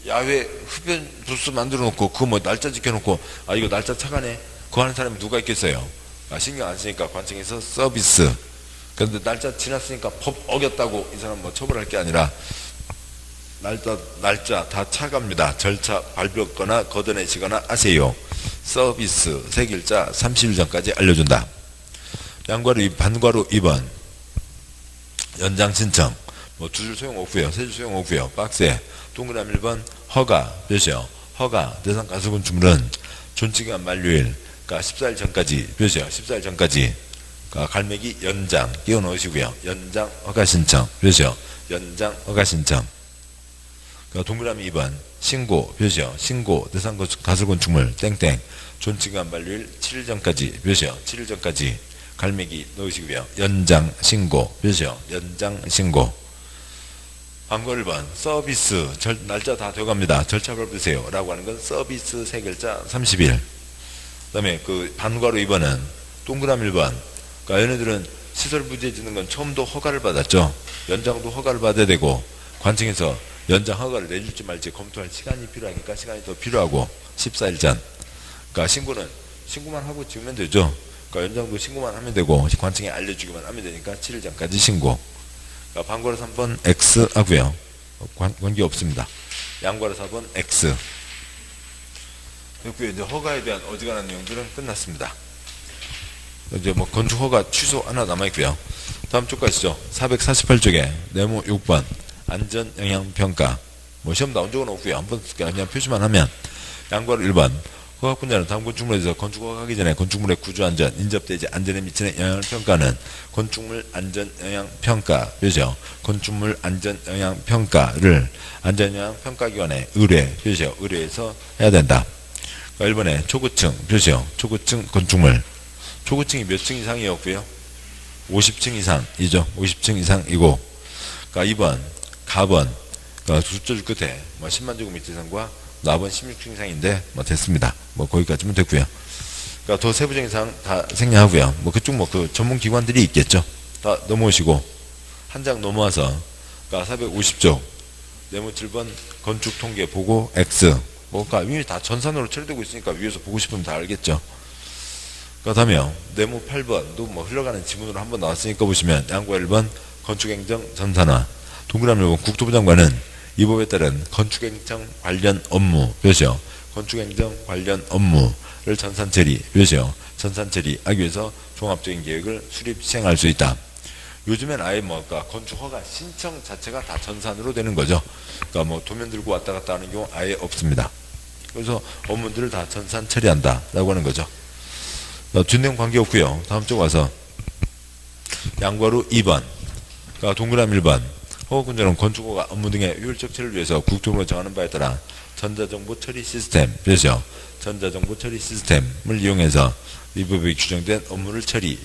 Speaker 1: 야외 흡연 부스 만들어 놓고 그거 뭐 날짜 지켜놓고 아 이거 날짜 차가네. 그거 하는 사람이 누가 있겠어요. 신경 안 쓰니까 관청에서 서비스. 그런데 날짜 지났으니까 법 어겼다고 이 사람 뭐 처벌할 게 아니라 날짜 다 차갑니다. 절차 밟았거나 걷어내시거나 하세요. 서비스 세 글자 30일 전까지 알려준다. 양괄호 반괄호 2번 연장 신청 뭐 2줄 소용없고요. 3줄 소용없고요. 박스에 동그라미 1번 허가 몇이요? 허가 대상 가설건축물은 존치기간 만료일 그러니까 14일 전까지 몇이요? 14일 전까지 그러니까 갈매기 연장 끼워 넣으시고요. 연장 허가 신청 몇이요? 연장 허가 신청. 그러니까 동그라미 2번 신고 몇이요? 신고 대상 가설건축물 땡땡 존치기간 만료일 7일 전까지 몇이요? 7일 전까지 갈매기 넣으시고요. 연장 신고 몇이요? 연장 신고. 방거 1번 서비스 날짜 다 돼갑니다. 절차 밟으세요 라고 하는 건 서비스 세 글자 30일. 그 다음에 그 반괄호 2번은 동그라미 1번 그러니까 얘네들은 시설 부지에 짓는 건 처음도 허가를 받았죠. 연장도 허가를 받아야 되고 관청에서 연장 허가를 내줄지 말지 검토할 시간이 필요하니까 시간이 더 필요하고 14일 전. 그러니까 신고만 하고 지으면 되죠. 그러니까 연장도 신고만 하면 되고 관청에 알려주기만 하면 되니까 7일 전까지 신고. 그러니까 방과로 3번 X 하고요. 관계 없습니다. 양과로 4번 X. 그리고 이제 허가에 대한 어지간한 내용들은 끝났습니다. 이제 뭐 건축 허가 취소 하나 남아있고요. 다음 쪽 가시죠. 448쪽에 네모 6번 안전영향평가. 뭐 시험 나온 적은 없고요. 한번 그냥 표시만 하면 양과로 1번 허가권자는 다음 건축물에서 건축 허가하기 전에 건축물의 구조안전, 인접대지 안전에 미치는 영향을 평가하는 건축물 안전영향평가 표시요. 건축물 안전영향평가를 안전영향평가기관에 의뢰해서 해야 된다. 그러니까 1번에 초고층 표시요. 초고층 건축물. 초고층이 몇 층 이상이었고요? 50층 이상이죠. 50층 이상이고. 그러니까 2번, 가번. 그러니까 숫자 줄 끝에 뭐 10만 제곱미터 이상과 4번 16층 이상인데 뭐 됐습니다. 뭐 거기까지면 됐고요. 그러니까 더 세부적인 사항 다 생략하고요. 뭐 그쪽 뭐 그 전문 기관들이 있겠죠. 다 넘어오시고 한 장 넘어와서 그러니까 450쪽 네모 7번 건축 통계 보고 X. 뭐 그러니까 이미 다 전산으로 처리되고 있으니까 위에서 보고 싶으면 다 알겠죠. 그다음에요. 네모 8번도 뭐 흘러가는 지문으로 한번 나왔으니까 보시면 양과 1번 건축행정 전산화. 동그라미 1번 국토부 장관은 이 법에 따른 건축행정 관련 업무 표시요. 건축행정 관련 업무를 전산처리 표시요. 전산처리하기 위해서 종합적인 계획을 수립 시행할 수 있다. 요즘엔 아예 뭐가 건축허가 신청 자체가 다 전산으로 되는 거죠. 그러니까 뭐 도면 들고 왔다 갔다 하는 경우 아예 없습니다. 그래서 업무들을 다 전산 처리한다라고 하는 거죠. 뒷내용 관계없고요. 다음 쪽 와서 양과로 2번 그러니까 동그라미 1번 허가권자는 건축허가 업무 등의 효율적 처리를 위해서 국토부로 정하는 바에 따라 전자정보 처리 시스템 표시요. 전자정보 처리 시스템을 이용해서 이 법에 규정된 업무를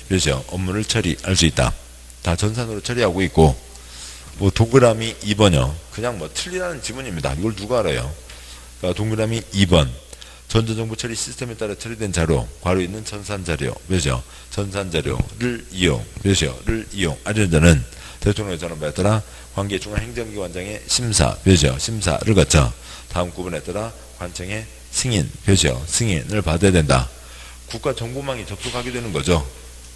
Speaker 1: 표시요. 업무를 처리할 수 있다. 다 전산으로 처리하고 있고 뭐 동그라미 2번요. 그냥 뭐 틀리라는 지문입니다. 이걸 누가 알아요? 그러니까 동그라미 2번 전자정보 처리 시스템에 따라 처리된 자료, 괄호 있는 전산자료, 표시요. 전산자료를 표시요.를 이용하려는 자는 대통령의 전원바에 따라 관계 중앙행정기관장의 심사, 표시요. 심사를 거쳐 다음 구분에 따라 관청의 승인, 표시요. 승인을 받아야 된다. 국가정보망이 접속하게 되는 거죠.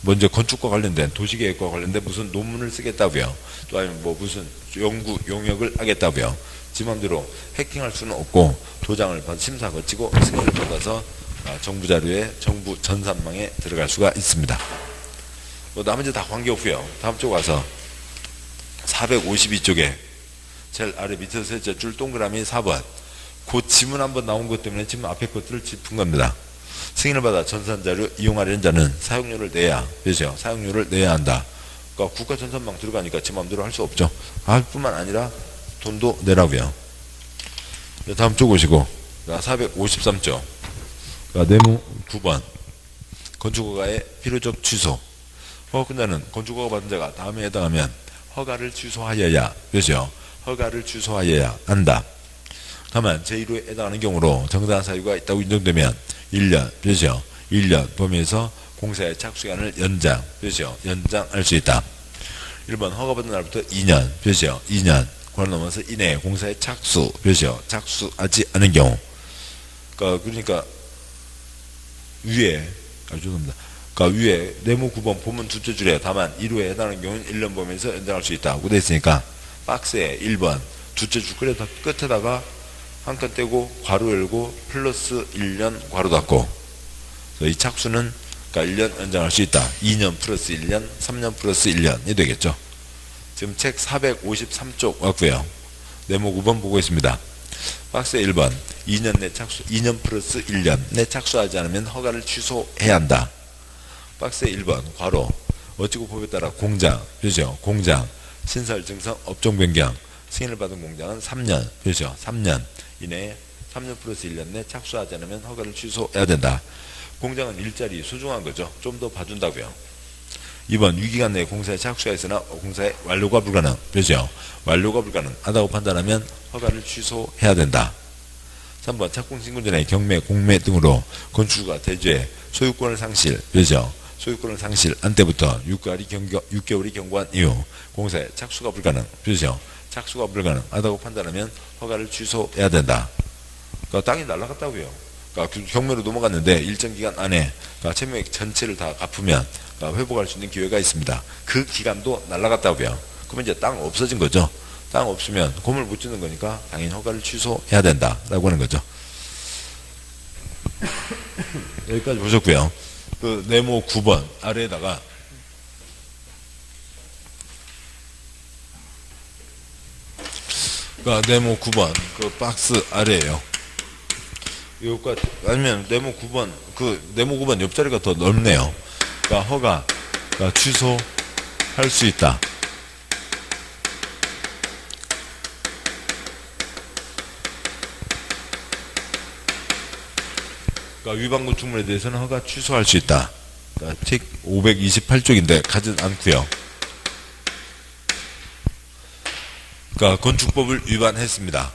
Speaker 1: 먼저 건축과 관련된 도시계획과 관련된 무슨 논문을 쓰겠다고요. 또 아니면 뭐 무슨 연구 용역을 하겠다고요. 지 맘대로 해킹할 수는 없고 도장을 심사 거치고 승인을 받아서 정부 자료에 정부 전산망에 들어갈 수가 있습니다. 뭐 나머지 다 관계없고요. 다음 쪽 와서 452쪽에 제일 아래 밑에서 셋째 줄 동그라미 4번 그 지문 한번 나온 것 때문에 지금 앞에 것들을 짚은 겁니다. 승인을 받아 전산자료 이용하려는 자는 사용료를 내야 되죠. 사용료를 내야 한다. 그러니까 국가 전산망 들어가니까 제 마음대로 할 수 없죠. 할 뿐만 아니라 돈도 내라고요. 다음 쪽 오시고 453쪽 네모 9번 건축허가의 필요적 취소. 허가권자는 건축허가 받은 자가 다음에 해당하면 허가를 취소하여야 되죠. 허가를 취소하여야 한다. 다만 제1호에 해당하는 경우로 정당한 사유가 있다고 인정되면 1년, 그렇죠? 1년 범위에서 공사의 착수기간을 연장할 수 있다. 1번 허가받은 날부터 2년, 그렇죠? 2년 그걸 넘어서 이내에 공사의 착수하지 않은 경우. 그러니까 위에 죄송합니다. 그러니까 위에 네모 9번 본문 두째 줄에 다만 1호에 해당하는 경우는 1년 범위에서 연장할 수 있다고 되어 있으니까 박스에 1번 두째 줄 끝에다가 한 칸 떼고 괄호 열고 플러스 1년 괄호 닫고 이 착수는 그러니까 1년 연장할 수 있다. 2년 플러스 1년, 3년 플러스 1년이 되겠죠. 지금 책 453쪽 왔고요. 네모 9번 보고 있습니다. 박스에 1번 2년 내 착수, 2년 플러스 1년 내 착수하지 않으면 허가를 취소해야 한다. 박스에 1번 괄호 어찌고 법에 따라 공장, 그죠? 공장 신설 증성 업종 변경 승인을 받은 공장은 3년, 그죠? 3년 이내에 3년 플러스 1년 내 착수하지 않으면 허가를 취소해야 된다. 공장은 일자리 소중한 거죠. 좀 더 봐준다고요. 2번 위기간 내에 공사에 착수했으나 공사의 완료가 불가능, 그죠? 완료가 불가능하다고 판단하면 허가를 취소해야 된다. 3번 착공 신고 전에 경매, 공매 등으로 건축주가 대죄 소유권을 상실, 그죠? 소유권을 상실한 때부터 6개월이 경과한 이후 공사에 착수가 불가능, 그죠? 착수가 불가능하다고 판단하면 허가를 취소해야 된다. 그러니까 땅이 날아갔다고요. 그러니까 경매로 넘어갔는데 일정 기간 안에 그러니까 채무액 전체를 다 갚으면 그러니까 회복할 수 있는 기회가 있습니다. 그 기간도 날아갔다고요. 그러면 이제 땅 없어진 거죠. 땅 없으면 건물 못 짓는 거니까 당연히 허가를 취소해야 된다라고 하는 거죠. 여기까지 보셨고요. 그 네모 9번 아래에다가 그러니까 네모 9번 그 박스 아래에요. 여기까지 아니면 네모 9번 그 네모 9번 옆자리가 더 넓네요. 그러니까 허가 그러니까 취소할 수 있다. 그러니까 위반 건축물에 대해서는 허가 취소할 수 있다. 그러니까 틱 528쪽인데 가진 않고요. 그러니까 건축법을 위반했습니다.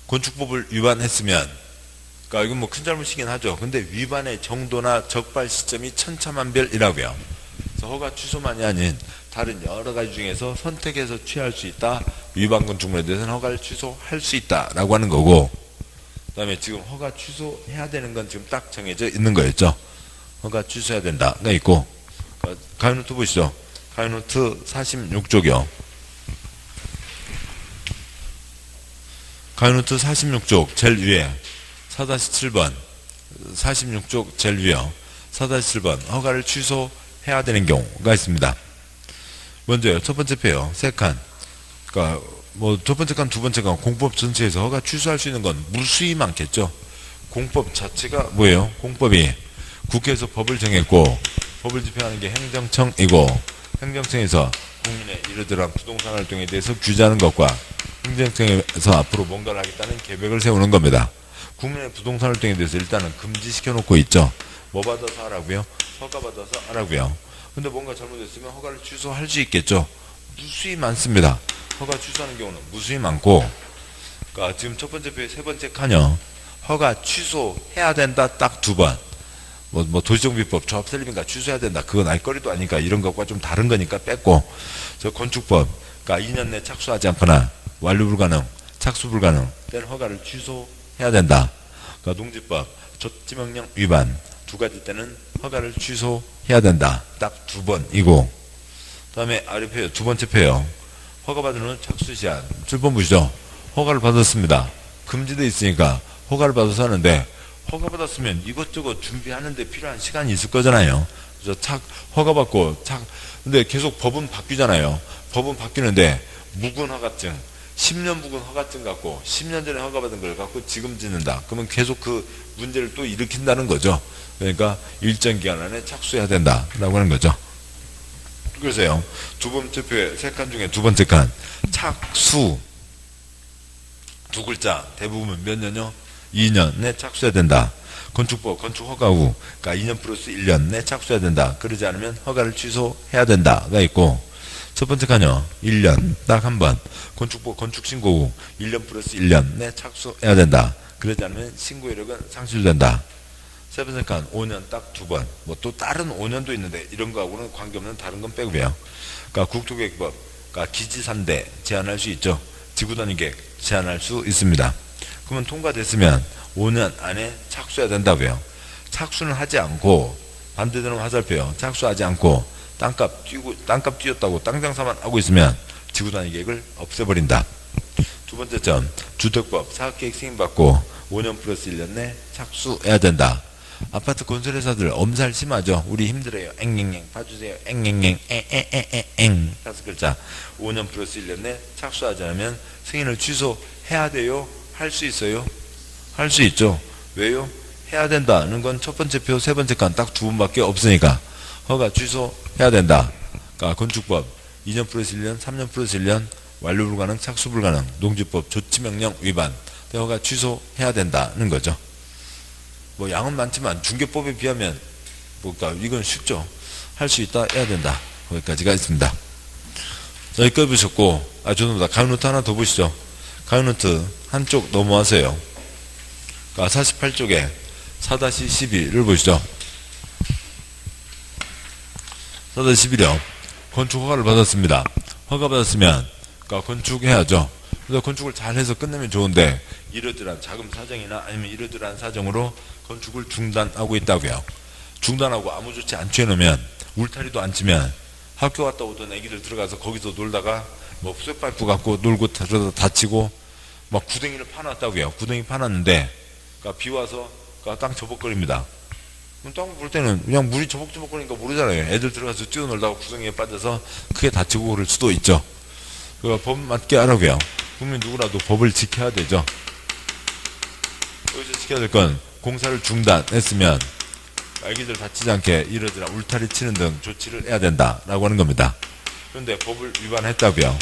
Speaker 1: 건축법을 위반했으면 그러니까 이건 뭐 큰 잘못이긴 하죠. 근데 위반의 정도나 적발 시점이 천차만별이라고요. 그래서 허가 취소만이 아닌 다른 여러 가지 중에서 선택해서 취할 수 있다. 위반 건축물에 대해서는 허가를 취소할 수 있다라고 하는 거고, 그 다음에 지금 허가 취소해야 되는 건 지금 딱 정해져 있는 거였죠. 허가 취소해야 된다가 있고, 가위노트 보시죠. 가위노트 46쪽이요. 가위노트 46쪽 제일 위에 4-7번 46쪽 제일 위요. 4-7번 허가를 취소해야 되는 경우가 있습니다. 먼저요. 첫 번째 표요. 세 칸. 그러니까 뭐 첫 번째 칸, 두 번째 칸 공법 전체에서 허가 취소할 수 있는 건 무수히 많겠죠. 공법 자체가 뭐예요? 공법이 국회에서 법을 정했고 법을 집행하는 게 행정청이고 행정청에서 국민의 이러저러한 부동산 활동에 대해서 규제하는 것과 행정청에서 앞으로 뭔가를 하겠다는 계획을 세우는 겁니다. 국민의 부동산 활동에 대해서 일단은 금지시켜 놓고 있죠. 뭐 받아서 하라고요? 허가 받아서 하라고요. 근데 뭔가 잘못했으면 허가를 취소할 수 있겠죠. 무수히 많습니다. 허가 취소하는 경우는 무수히 많고, 그러니까 지금 첫 번째 표의 세 번째 칸이요. 허가 취소해야 된다 딱 두 번. 뭐 도시정비법 조합설립인가 취소해야 된다. 그건 알거리도 아니까 이런 것과 좀 다른 거니까 뺐고, 저 건축법, 그러니까 2년 내 착수하지 않거나 완료 불가능, 착수 불가능 된 허가를 취소해야 된다. 그러니까 농지법, 조치명령 위반 두 가지 때는 허가를 취소해야 된다. 딱 두 번이고, 그 다음에 아래 표요. 두 번째 표요. 허가받은 착수 시한 7번 보시죠. 허가를 받았습니다. 금지되어 있으니까 허가를 받아서 하는데 허가받았으면 이것저것 준비하는데 필요한 시간이 있을 거잖아요. 그래서 허가받고 근데 계속 법은 바뀌잖아요. 법은 바뀌는데 묵은 허가증 10년 묵은 허가증 갖고 10년 전에 허가받은 걸 갖고 지금 짓는다. 그러면 계속 그 문제를 또 일으킨다는 거죠. 그러니까 일정 기간 안에 착수해야 된다라고 하는 거죠. 그래서요. 두 번째 표에 세 칸 중에 두 번째 칸 착수 두 글자 대부분 몇 년요? 2년 내 착수해야 된다. 건축법 건축허가 후 그러니까 2년 플러스 1년 내 착수해야 된다. 그러지 않으면 허가를 취소해야 된다가 있고, 첫 번째 칸요. 1년 딱 한 번. 건축법 건축신고 후 1년 플러스 1년 내 착수해야 된다. 그러지 않으면 신고 이력은 상실된다. 세 번째 칸 5년 딱 두 번. 뭐 또 다른 5년도 있는데 이런 거하고는 관계없는 다른 건 빼고요. 그러니까 국토계획법, 그러니까 기지산대 제한할 수 있죠. 지구단위계획 제한할 수 있습니다. 그러면 통과됐으면 5년 안에 착수해야 된다고요. 착수는 하지 않고 반대되는 화살표요. 착수하지 않고 땅값 뛰었다고 땅 장사만 하고 있으면 지구단위계획을 없애버린다. 두 번째 점 주택법 사업계획 승인받고 5년 플러스 1년 내 착수해야 된다. 아파트 건설회사들 엄살 심하죠. 우리 힘들어요. 앵앵앵 봐주세요. 앵앵앵 앵앵앵 다섯 글자. 5년 플러스 1년 내 착수하지 않으면 승인을 취소해야 돼요? 할 수 있어요? 할 수 있죠. 왜요? 해야 된다는 건 첫 번째 표, 세 번째 칸 딱 두 번밖에 없으니까 허가 취소해야 된다. 그러니까 건축법 2년 플러스 1년, 3년 플러스 1년 완료 불가능, 착수 불가능, 농지법 조치명령 위반 허가 취소해야 된다는 거죠. 뭐 양은 많지만 중개법에 비하면 그러니까 이건 쉽죠. 할 수 있다, 해야 된다. 거기까지가 있습니다. 자, 여기까지 보셨고, 죄송합니다. 가위노트 하나 더 보시죠. 가위노트 한쪽 넘어와서요. 그러니까 48쪽에 4-12를 보시죠. 4-11이요. 건축 허가를 받았습니다. 허가 받았으면 그러니까 건축해야죠. 그래서 건축을 잘 해서 끝내면 좋은데 이러저러한 자금 사정이나 아니면 이러저러한 사정으로 건축을 중단하고 있다고요. 중단하고 아무 조치 안 취해놓으면 울타리도 안 치면 학교 갔다 오던 애기들 들어가서 거기서 놀다가 뭐 쇠파이프 갖고 놀고 들어서 다치고 막 구덩이를 파놨다고요. 구덩이 파놨는데 그러니까 비 와서 그러니까 땅 저벅거립니다. 땅 볼 때는 그냥 물이 저벅저벅거리니까 모르잖아요. 애들 들어가서 뛰어놀다가 구덩이에 빠져서 크게 다치고 그럴 수도 있죠. 그러니까 법 맞게 하라고요. 국민 누구라도 법을 지켜야 되죠. 여기서 지켜야 될 건 공사를 중단했으면 애기들 다치지 않게 이러저러 울타리 치는 등 조치를 해야 된다라고 하는 겁니다. 그런데 법을 위반했다고요.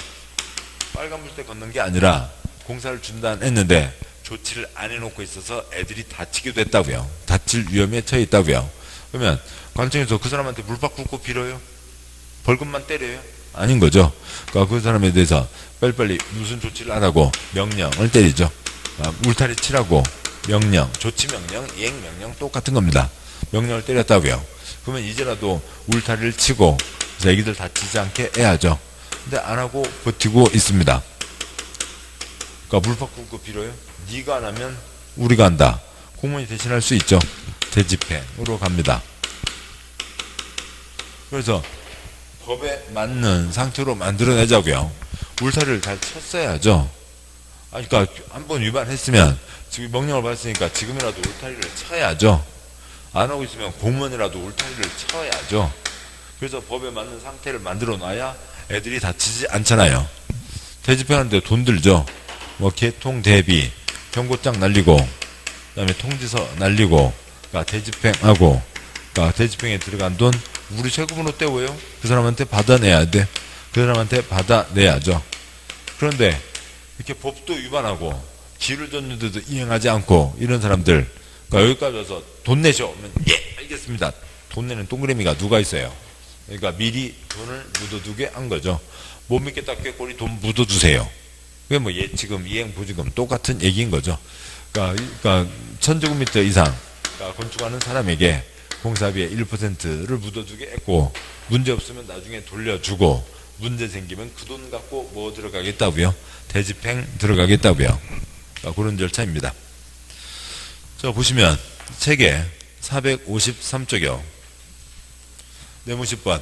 Speaker 1: 빨간불 때 걷는 게 아니라 공사를 중단했는데 조치를 안 해놓고 있어서 애들이 다치기도 했다고요. 다칠 위험에 처해 있다고요. 그러면 관청에서 그 사람한테 물박 굵고 빌어요? 벌금만 때려요? 아닌 거죠. 그러니까 그 사람에 대해서 빨리빨리 무슨 조치를 안 하고 명령을 때리죠. 울타리 치라고 명령, 조치 명령, 이행 명령 똑같은 겁니다. 명령을 때렸다고요. 그러면 이제라도 울타리를 치고 그래서 애기들 다치지 않게 해야죠. 근데 안 하고 버티고 있습니다. 그러니까 물박 굵고 빌어요? 네가 안 하면 우리가 한다. 공무원이 대신할 수 있죠. 대집행으로 갑니다. 그래서 법에 맞는 상태로 만들어내자고요. 울타리를 잘 쳤어야죠. 그러니까 한번 위반했으면 지금 명령을 받았으니까 지금이라도 울타리를 쳐야죠. 안 하고 있으면 공무원이라도 울타리를 쳐야죠. 그래서 법에 맞는 상태를 만들어 놔야 애들이 다치지 않잖아요. 대집행하는데 돈 들죠. 뭐 개통 대비, 경고장 날리고, 그다음에 통지서 날리고, 그러니까 대집행하고, 그러니까 대집행에 들어간 돈 우리 세금으로 떼워요. 그 사람한테 받아내야 돼. 그 사람한테 받아내야죠. 그런데 이렇게 법도 위반하고 길을 줬는데도 이행하지 않고 이런 사람들, 그러니까 여기까지 와서 돈 내셔. 그러면 예, 알겠습니다. 돈 내는 동그라미가 누가 있어요? 그러니까 미리 돈을 묻어두게 한 거죠. 못 믿겠다 꾀꼬리 돈 묻어두세요. 그게 뭐 예치금, 이행, 보증금 똑같은 얘기인 거죠. 그러니까 1000제곱미터 이상 그러니까 건축하는 사람에게 공사비의 1%를 묻어두게 했고 문제 없으면 나중에 돌려주고 문제 생기면 그 돈 갖고 뭐 들어가겠다고요? 대집행 들어가겠다고요. 그러니까 그런 절차입니다. 자 보시면 책에 453쪽이요. 내무 10번.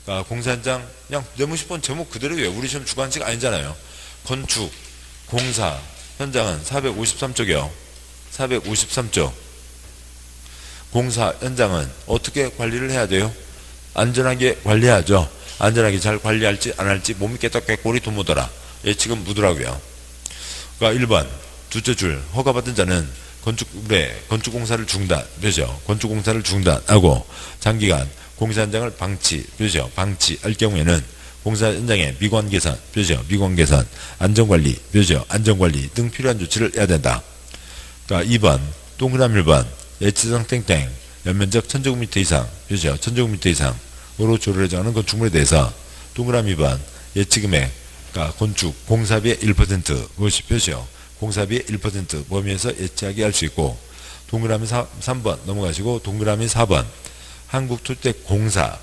Speaker 1: 그러니까 공사 현장 그냥 내무 10번 제목 그대로 외워. 우리 시험 주관식 아니잖아요. 건축, 공사, 현장은 453쪽이요. 453쪽. 공사 현장은 어떻게 관리를 해야 돼요? 안전하게 관리하죠. 안전하게 잘 관리할지 안 할지 못 믿겠다 꾀꼬리 돈 묻어라. 예치금 묻으라고요. 그러니까 1번 둘째 줄 허가받은 자는 건축공사를 중단되죠. 건축공사를 중단하고 장기간 공사 현장을 방치할 경우에는 공사 현장의 미관 개선, 미관 개선, 안전관리, 안전관리 등 필요한 조치를 해야 된다. 그러니까 2번 동그라미 1번 예치상 땡땡 연면적 1000제곱미터 이상, 1000제곱미터 이상으로 조례를 정하는 건축물에 대해서 동그라미 2번 예치금액, 그러니까 건축 공사비의 1% 그것이 공사비의 1% 범위에서 예치하게 할 수 있고 동그라미 3번 넘어가시고 동그라미 4번 한국토지공사,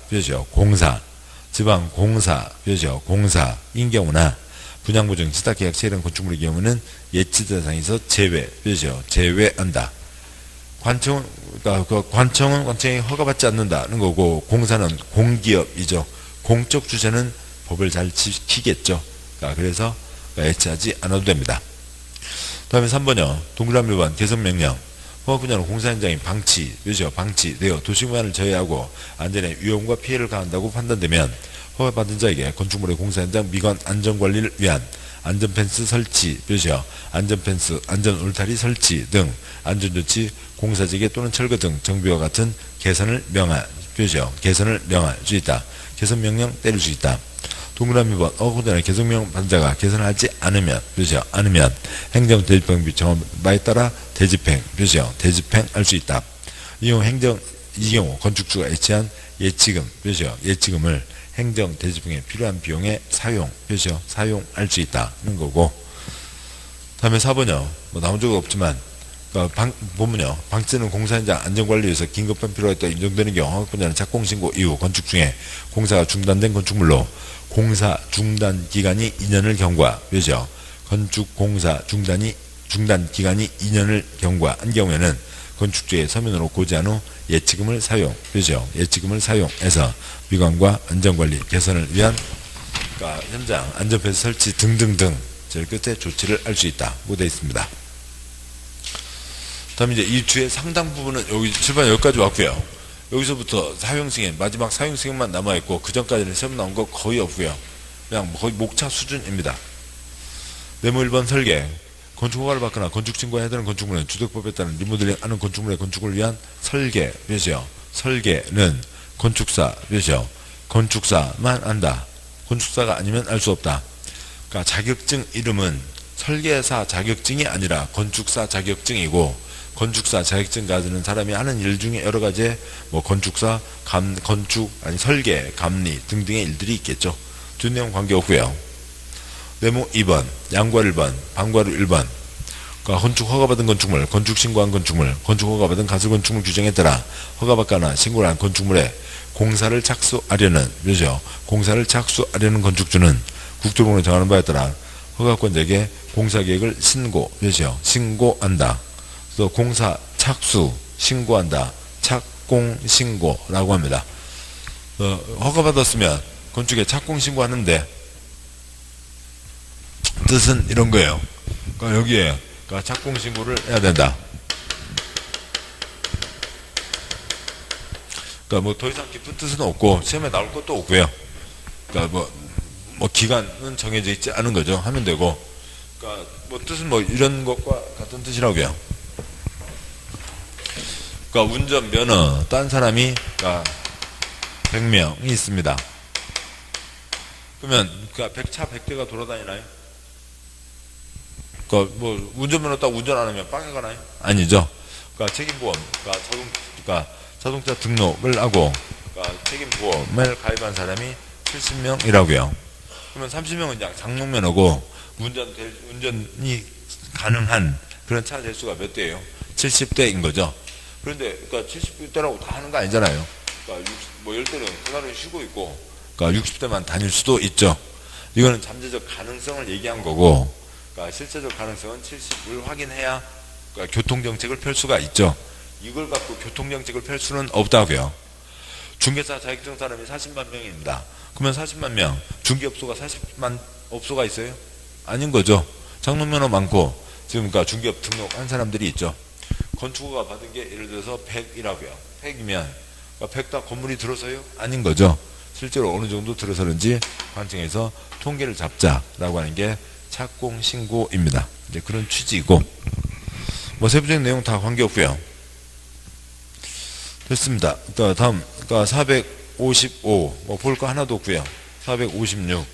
Speaker 1: 공사, 지방공사, 공사인 경우나 분양보증, 지탁계약 체결한 건축물의 경우는 예치 대상에서 제외한다. 그러니까 관청은 관청이 허가받지 않는다는 거고 공사는 공기업이죠. 공적 주체는 법을 잘 지키겠죠. 그러니까 그래서 예치하지 않아도 됩니다. 다음에 3번이요. 동그라미 1번 개선명령. 허가분야는 공사 현장이 방치되어 도시공간을 저해하고 안전에 위험과 피해를 가한다고 판단되면 허가받은 자에게 건축물의 공사 현장 미관 안전관리를 위한 안전펜스 설치, 안전펜스, 안전울타리 설치 등 안전조치, 공사재개 또는 철거 등 정비와 같은 개선을 명할 수 있다. 개선명령 때릴 수 있다. 동그라미 2번 허가분야의 개선명령 받은 자가 개선하지 않으면 행정 대집행 정법에 따라 대집행할 수 있다. 이 경우 건축주가 예치한 예치금을 행정 대집행에 필요한 비용에 사용할 수 있다는 거고. 다음에 4번이요. 뭐 나온 적은 없지만 보면요. 방치는 공사 현장 안전관리에서 긴급한 필요가 있다 인정되는 경우 허가분야는 착공신고 이후 건축 중에 공사가 중단된 건축물로 공사 중단 기간이 2년을 경과, 건축 공사 중단 기간이 2년을 경과한 경우에는 건축주의 서면으로 고지한 후 예치금을 사용, 그죠? 예치금을 사용해서 미관과 안전관리 개선을 위한 그러니까 현장 안전패스 설치 등등등 제일 끝에 조치를 할 수 있다고 되어 있습니다. 다음 이제 이 뒤에 상당 부분은 여기 출발 여기까지 왔고요. 여기서부터 사용승인 마지막 사용승인만 남아있고 그 전까지는 시험 나온 거 거의 없고요. 그냥 거의 목차 수준입니다. 네모 1번 설계 건축허가를 받거나 건축신고해야 되는 건축물은 주택법에 따른 리모델링 하는 건축물의 건축을 위한 설계 몇이요. 설계는 건축사 몇이요. 건축사만 한다. 건축사가 아니면 알 수 없다. 그러니까 자격증 이름은 설계사 자격증이 아니라 건축사 자격증이고 건축사 자격증 가지는 사람이 하는 일 중에 여러 가지 뭐 건축사, 건축, 아니 설계, 감리 등등의 일들이 있겠죠. 두 내용 관계없고요. 네모 2번, 양괄 1번, 방괄 1번. 그러니까 건축 허가받은 건축물, 건축 신고한 건축물, 건축 허가받은 가설 건축물 규정에 따라 허가받거나 신고를 한 건축물에 공사를 착수하려는 그죠? 공사를 착수하려는 건축주는 국토부로 정하는 바에 따라 허가권자에게 공사계획을 신고, 그죠? 신고한다. 또 공사 착수 신고한다. 착공 신고라고 합니다. 허가받았으면 건축에 착공 신고하는데 뜻은 이런 거예요. 그러니까 여기에 그러니까 착공 신고를 해야 된다. 그러니까 뭐 더 이상 깊은 뜻은 없고 시험에 나올 것도 없고요. 그러니까 뭐 기간은 정해져 있지 않은 거죠. 하면 되고. 그러니까 뭐 뜻은 뭐 이런 것과 같은 뜻이라고요. 그러니까 운전면허 딴 사람이 그러니까 100명이 있습니다. 그러면 그러니까 차 100대가 돌아다니나요? 그러니까 뭐 운전면허 따고 운전 안 하면 빵에 가나요? 아니죠. 그러니까 책임보험, 그러니까 자동차 등록을 하고 그러니까 책임보험을 가입한 사람이 70명이라고요. 그러면 30명은 그냥 장롱면허고 운전이 가능한 그런 차 대수가 몇 대예요? 70대인 거죠. 그런데 그러니까 70대라고 다 하는 거 아니잖아요. 그러니까 뭐 10대는 그 사람이 쉬고 있고 그러니까 60대만 다닐 수도 있죠. 이거는 잠재적 가능성을 얘기한 거고 그러니까 실제적 가능성은 70을 확인해야 그러니까 교통정책을 펼 수가 있죠. 이걸 갖고 교통정책을 펼 수는 없다고요. 중개사 자격증 사람이 40만 명입니다. 그러면 40만 명 중개업소가 40만 업소가 있어요? 아닌 거죠. 장롱면허 많고 지금 그러니까 중개업 등록한 사람들이 있죠. 건축허가 받은 게 예를 들어서 100이라고요. 100이면 그러니까 100 다 건물이 들어서요? 아닌 거죠. 실제로 어느 정도 들어서는지 관청에서 통계를 잡자라고 하는 게 착공 신고입니다. 이제 그런 취지이고 뭐 세부적인 내용 다 관계없고요. 됐습니다. 다음 그러니까 455 뭐 볼 거 하나도 없고요. 456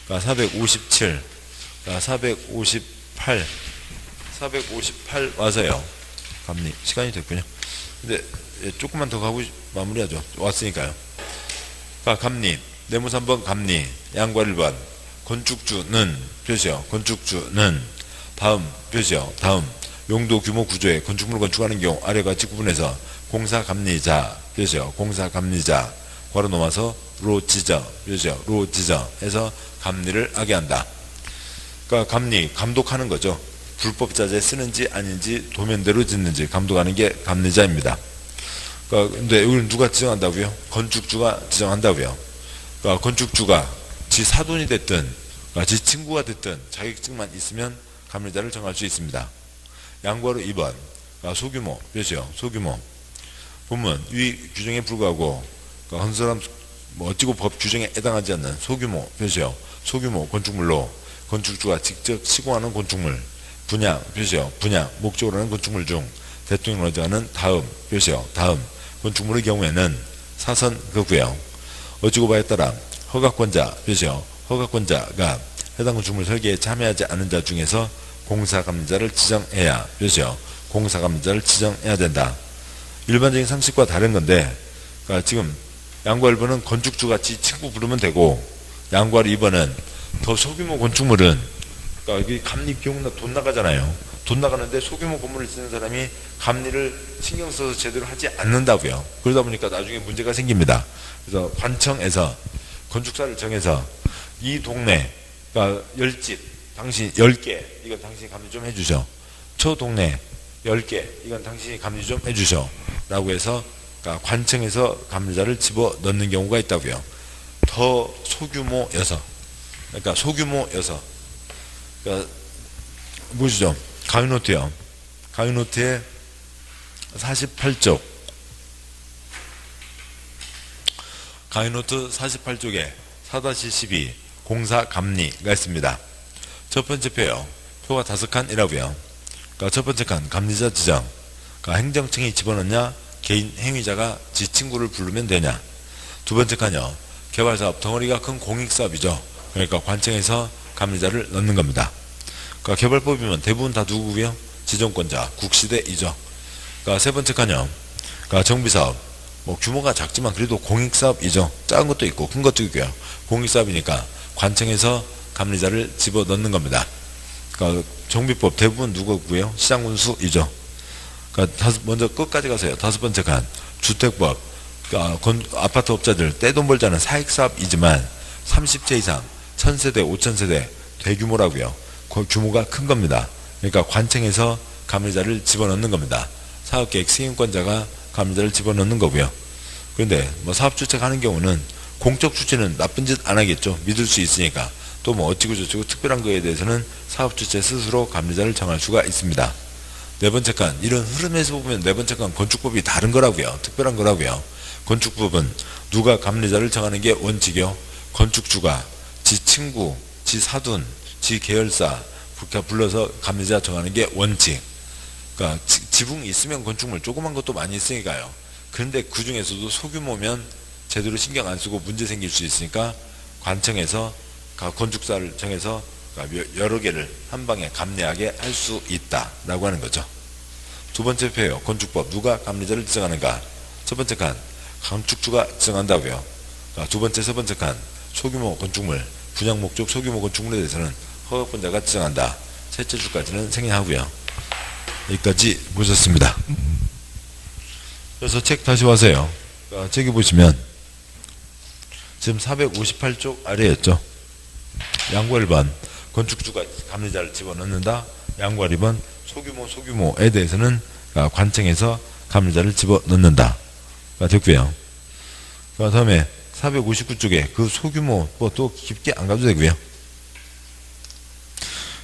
Speaker 1: 그러니까 457 그러니까 458 458 와서요. 감리 시간이 됐군요. 근데 조금만 더 가고 마무리하죠. 왔으니까요. 감리 네모 3번 감리 양괄 1번 건축주는 표시요. 건축주는 다음 표시요. 다음 용도 규모 구조의 건축물을 건축하는 경우 아래 같이 구분해서 공사 감리자 표시요. 공사 감리자 괄호 넘어서 로 지정 표시요. 로 지정해서 감리를 하게 한다. 그러니까 감리 감독하는 거죠. 불법자재 쓰는지 아닌지 도면대로 짓는지 감독하는 게 감리자입니다. 그러니까 근데 이걸 누가 지정한다고요? 건축주가 지정한다고요. 그러니까 건축주가 지 사돈이 됐든 그러니까 지 친구가 됐든 자격증만 있으면 감리자를 정할 수 있습니다. 양괄호 2번 그러니까 소규모 몇이요? 소규모 보면 위 규정에 불구하고 그러니까 한 사람 뭐 어찌고 법 규정에 해당하지 않는 소규모 몇이요? 소규모 건축물로 건축주가 직접 시공하는 건축물 분양 표시요. 분양 목적으로 하는 건축물 중 대통령으로 정하는 다음 표시요. 다음 건축물의 경우에는 사선 그고요. 어찌고 바에 따라 허가권자 표시요. 허가권자가 해당 건축물 설계에 참여하지 않은 자 중에서 공사감리자를 지정해야 표시요. 공사감리자를 지정해야 된다. 일반적인 상식과 다른 건데 그러니까 지금 양괄 1번은 건축주가 지 친구 부르면 되고 양괄 2번은 더 소규모 건축물은 그러니까 여기 감리 비용 돈 나가잖아요. 돈 나가는데 소규모 건물을 쓰는 사람이 감리를 신경 써서 제대로 하지 않는다고요. 그러다 보니까 나중에 문제가 생깁니다. 그래서 관청에서 건축사를 정해서 이 동네 그러니까 10집 당신 10개, 이건 당신이 감리 좀 해주셔. 동네 10개, 이건 당신이 감리 좀 해주셔. 라고 해서 그러니까 관청에서 감리자를 집어넣는 경우가 있다고요. 더 소규모 여서, 그러니까 소규모 여서, 그러니까 보시죠. 강의노트요. 강의노트에 48쪽, 강의노트 48쪽에 4-12 공사감리가 있습니다. 첫 번째 표요. 표가 5칸이라고요. 그러니까 첫 번째 칸 감리자 지정. 그러니까 행정청이 집어넣냐, 개인 행위자가 지 친구를 부르면 되냐. 두 번째 칸요. 개발사업, 덩어리가 큰 공익사업이죠. 그러니까 관청에서 감리자를 넣는 겁니다. 그러니까 개발법이면 대부분 다 누구고요? 지정권자, 국시대이죠. 그러니까 세 번째 칸요. 그러니까 정비사업, 뭐 규모가 작지만 그래도 공익사업이죠. 작은 것도 있고 큰 것도 있고요. 공익사업이니까 관청에서 감리자를 집어넣는 겁니다. 그러니까 정비법 대부분 누구고요? 시장군수이죠. 그러니까 먼저 끝까지 가세요. 5번째 칸 주택법, 그러니까 아파트 업자들 떼돈 벌자는 사익사업이지만 30채 이상 1000세대 5000세대 대규모라고요. 그 규모가 큰 겁니다. 그러니까 관청에서 감리자를 집어넣는 겁니다. 사업계획 승인권자가 감리자를 집어넣는 거고요. 그런데 뭐 사업주체 가는 경우는 공적 주체는 나쁜 짓 안 하겠죠. 믿을 수 있으니까. 또 뭐 어찌고 저찌고 특별한 거에 대해서는 사업주체 스스로 감리자를 정할 수가 있습니다. 네 번째 칸, 이런 흐름에서 보면 네 번째 칸 건축법이 다른 거라고요. 특별한 거라고요. 건축법은 누가 감리자를 정하는 게 원칙이요. 건축주가 지 친구, 지 사돈, 지 계열사 불러서 감리자 정하는 게 원칙. 그러니까 지붕이 있으면 건축물 조그만 것도 많이 있으니까요. 그런데 그 중에서도 소규모면 제대로 신경 안 쓰고 문제 생길 수 있으니까 관청에서 건축사를 정해서 여러 개를 한 방에 감리하게 할 수 있다라고 하는 거죠. 두 번째 표요. 건축법, 누가 감리자를 지정하는가. 첫 번째 칸 건축주가 지정한다고요. 두 번째, 세 번째 칸 소규모 건축물, 분양 목적 소규모 건축물에 대해서는 허가권자가 지정한다. 셋째 줄까지는 생략하고요. 여기까지 보셨습니다. 그래서 책 다시 와서요. 책에 보시면 지금 458쪽 아래였죠. 양과 1번 건축주가 감리자를 집어넣는다. 양과 2번 소규모에 대해서는 관청에서 감리자를 집어넣는다. 됐고요. 그 다음에 459쪽에 그 소규모 또 깊게 안 가도 되고요.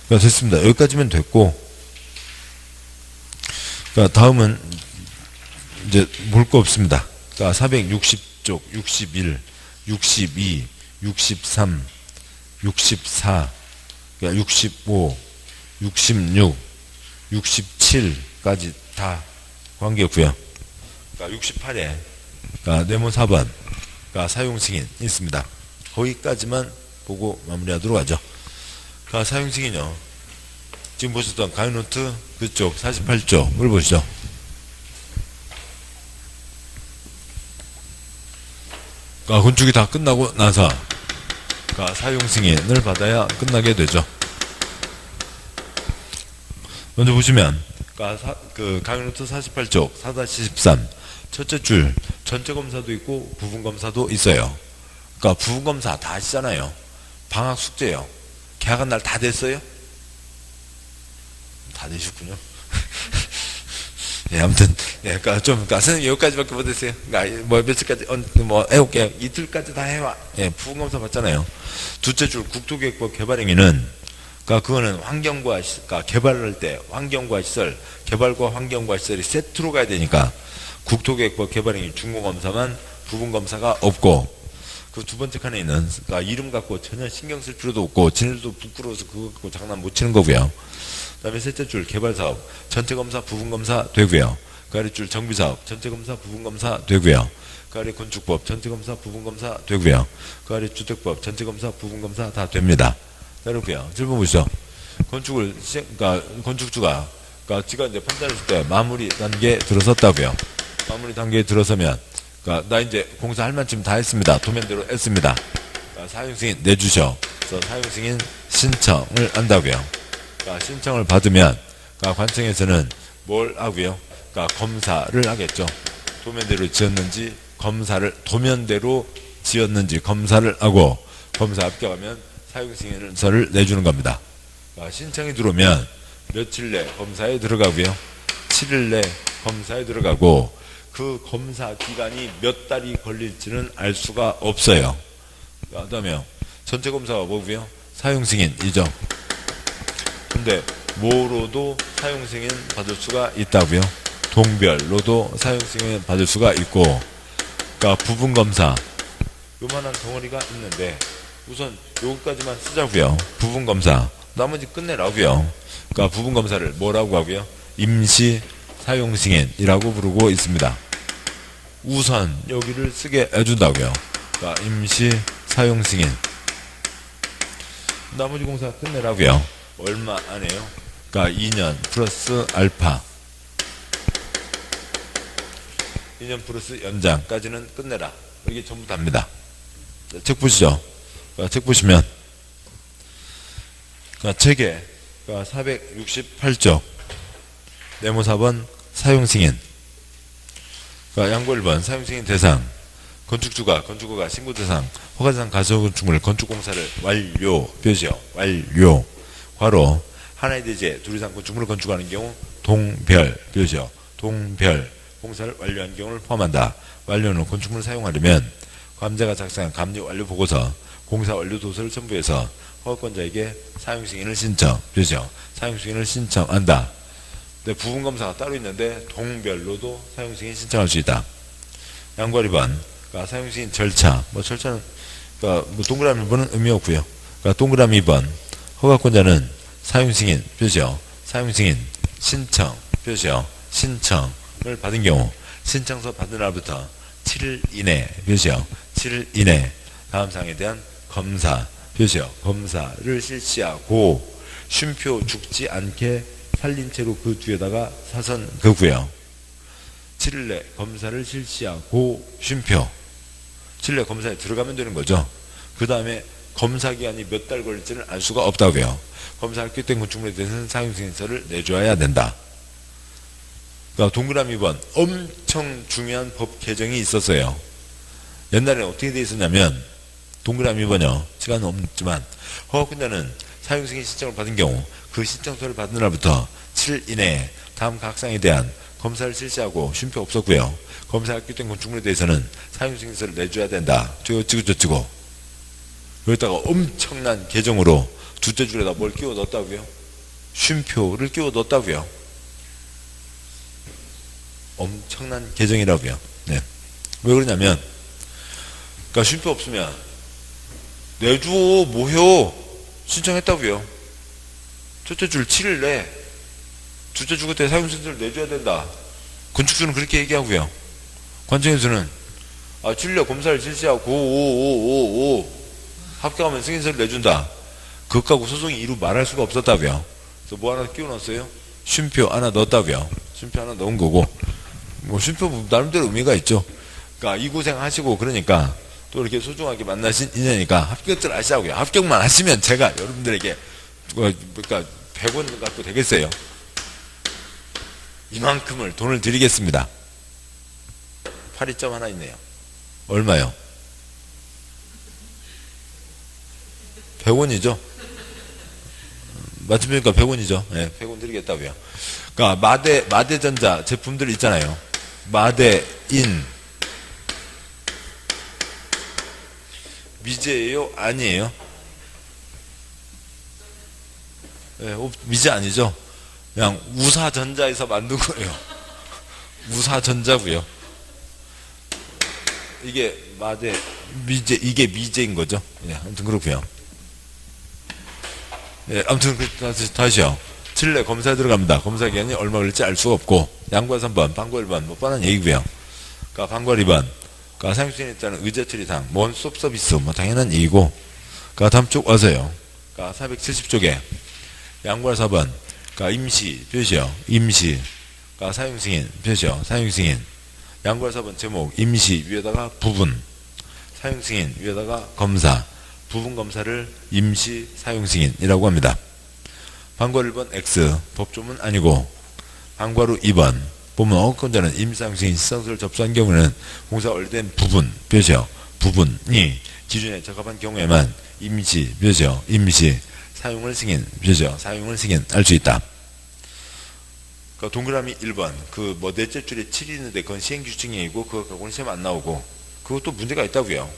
Speaker 1: 됐습니다. 여기까지면 됐고, 다음은 이제 볼 거 없습니다. 460쪽, 61, 62, 63, 64, 65, 66, 67까지 다 관계없고요. 68에 내문 4번 사용승인 있습니다. 거기까지만 보고 마무리하도록 하죠. 사용승인요. 지금 보셨던 강의노트 그쪽 48쪽을 보시죠. 건축이 다 끝나고 나서 사용승인을 받아야 끝나게 되죠. 먼저 보시면 그 강의노트 48쪽 4-13 첫째 줄 전체 검사도 있고 부분 검사도 있어요. 부분 검사 다 하시잖아요. 방학 숙제요. 개학한 날 다 됐어요? 다 되셨군요. 예, 아무튼, 예, 선생님 여기까지밖에 못했어요. 뭐, 며칠까지, 해올게요. 이틀까지 다 해와. 예, 부분검사 받잖아요. 둘째 줄 국토계획법 개발행위는, 그거는 환경과, 개발할 때, 환경과 시설, 개발과 환경과 시설이 세트로 가야 되니까, 국토계획법 개발행위 중공검사만 부분검사가 없고, 그 두 번째 칸에 있는, 이름 갖고 전혀 신경 쓸 필요도 없고, 지네들도 부끄러워서 그거 갖고 장난 못 치는 거고요. 그 다음에 셋째 줄 개발사업 전체검사 부분검사 되고요. 그 아래 줄 정비사업 전체검사 부분검사 되고요. 그 아래 건축법 전체검사 부분검사 되고요. 그 아래 주택법 전체검사 부분검사 다 됩니다. 그렇고요. 질문 보시죠. 건축주가 지가 이제 판단했을 때 마무리 단계에 들어섰다고요. 마무리 단계에 들어서면 나 이제 공사할 만큼 다 했습니다. 도면대로 했습니다. 사용승인 내주셔. 그래서 사용승인 신청을 한다고요. 신청을 받으면 관청에서는 뭘 하고요? 검사를 하겠죠. 도면대로 지었는지 도면대로 지었는지 검사를 하고 검사 합격하면 사용승인서를 내주는 겁니다. 신청이 들어오면 며칠 내 검사에 들어가고요. 7일 내 검사에 들어가고 그 검사 기간이 몇 달이 걸릴지는 알 수가 없어요. 그다음에 전체 검사가 뭐고요? 사용 승인이죠. 근데 뭐로도 사용 승인 받을 수가 있다고요? 동별로도 사용 승인 받을 수가 있고, 그러니까 부분 검사 요만한 덩어리가 있는데 우선 여기까지만 쓰자고요. 부분 검사. 나머지 끝내라고요. 그러니까 부분 검사를 뭐라고 하고요? 임시 사용 승인이라고 부르고 있습니다. 우선 여기를 쓰게 해준다고요. 그러니까 임시 사용 승인. 나머지 공사 끝내라고요. 얼마 안 해요? 그러니까 2년 플러스 알파. 2년 플러스 연장까지는 끝내라. 이게 전부 답니다. 책 보시죠. 그러니까 책 보시면 그러니까 책에 그러니까 468쪽 네모 4번 사용 승인. 그러니까 양보 1번 사용 승인 대상. 건축주가 신고 대상, 허가 대상 가설 건축물 건축공사를 완료 표시요. 완료. 괄호 하나의 대지에 둘 이상 건축물을 건축하는 경우 동별 표시요. 동별 공사를 완료한 경우를 포함한다. 완료는 건축물을 사용하려면 감자가 작성한 감리 완료 보고서, 공사 완료 도서를 첨부해서 허가권자에게 사용 승인을 신청 표시요. 사용 승인을 신청한다. 근데 부분 검사가 따로 있는데 동별로도 사용 승인 신청할 수 있다. 양과 2번 그러니까 사용 승인 절차. 절차는 그러니까 동그라미 1번은 의미 없고요. 그러니까 동그라미 2번 허가권자는 사용 승인 표시요. 사용 승인 신청 표시요. 신청을 받은 경우 신청서 받은 날부터 7일 이내 표시요. 7일 이내 다음 사항에 대한 검사 표시요. 검사를 실시하고 쉼표 죽지 않게 살린 채로 그 뒤에다가 사선 그고요. 7일 내 검사를 실시하고 쉼표. 7일 내 검사에 들어가면 되는 거죠. 그 다음에 검사 기간이 몇 달 걸릴지는 알 수가 없다고요. 검사 합격된 건축물에 대해서는 사용승인서를 내줘야 된다. 그러니까 동그라미 2번 엄청 중요한 법 개정이 있었어요. 옛날에 어떻게 돼 있었냐면 동그라미 2번요. 시간은 없지만 허가권자는 사용승인 신청을 받은 경우 그 신청서를 받은 날부터 7일 이내에 다음 각 사항에 대한 검사를 실시하고 쉼표 없었고요. 검사 합격된 건축물에 대해서는 사용승인서를 내줘야 된다. 어찌고 여기다가 엄청난 개정으로 두째 줄에다 뭘 끼워 넣었다고요? 쉼표를 끼워 넣었다고요. 엄청난 개정이라고요. 네. 왜 그러냐면 그러니까 쉼표 없으면 내줘 뭐요? 신청했다고요. 첫째 줄 7일 내 둘째 줄 그때 사용승인서를 내줘야 된다. 건축주는 그렇게 얘기하고요. 관청에서는 7일 내 검사를 실시하고 합격하면 승인서를 내준다. 그것하고 소송이 이루 말할 수가 없었다고요. 그래서 뭐 하나 끼워 넣었어요? 쉼표 하나 넣었다고요. 쉼표 하나 넣은 거고, 쉼표 나름대로 의미가 있죠. 그러니까 이 고생 하시고 그러니까 또 이렇게 소중하게 만나신 인연이니까 합격들 하시라고요. 합격만 하시면 제가 여러분들에게 그러니까 100원 갖고 되겠어요. 이만큼을 돈을 드리겠습니다. 파리점 하나 있네요. 얼마요? 100원이죠. 맞춤이니까 100원이죠. 네, 100원 드리겠다고요. 그러니까 마대전자 제품들 있잖아요. 마대인 미제예요? 아니에요? 네, 미제 아니죠. 그냥 우사전자에서 만든 거예요. 우사전자고요. 이게 미제, 이게 미제인 거죠. 예, 아무튼 그렇고요. 예, 아무튼 다시요. 7일 내 검사에 들어갑니다. 검사 기간이 얼마 걸릴지 알 수가 없고, 양과 3번, 방과 1번, 뻔한 얘기고요. 그러니까 방과 2번, 그러니까 사용승인에 따른 의제 처리상, 원스톱 서비스, 당연한 얘기고, 그러니까 다음 쪽 와서요. 그러니까 470쪽에 양과 4번, 그러니까 임시 표시요. 임시, 그러니까 사용승인 표시요. 사용승인. 양과 4번 제목 임시 위에다가 부분, 사용승인 위에다가 검사, 부분 검사를 임시 사용승인이라고 합니다. 방과 1번 X 법조문 아니고, 방과로 2번 보면 허가권자는 임시사용승인 시상서를 접수한 경우는 공사 완료된 부분 표시요. 부분이 기준에 적합한 경우에만 임시 표시요. 임시 사용을 승인, 그죠? 사용을 승인할 수 있다. 그러니까 동그라미 1번, 그 뭐 넷째 줄에 7이 있는데 그건 시행규칙이고 그거 갖고는 시험 안 나오고 그것도 문제가 있다고요.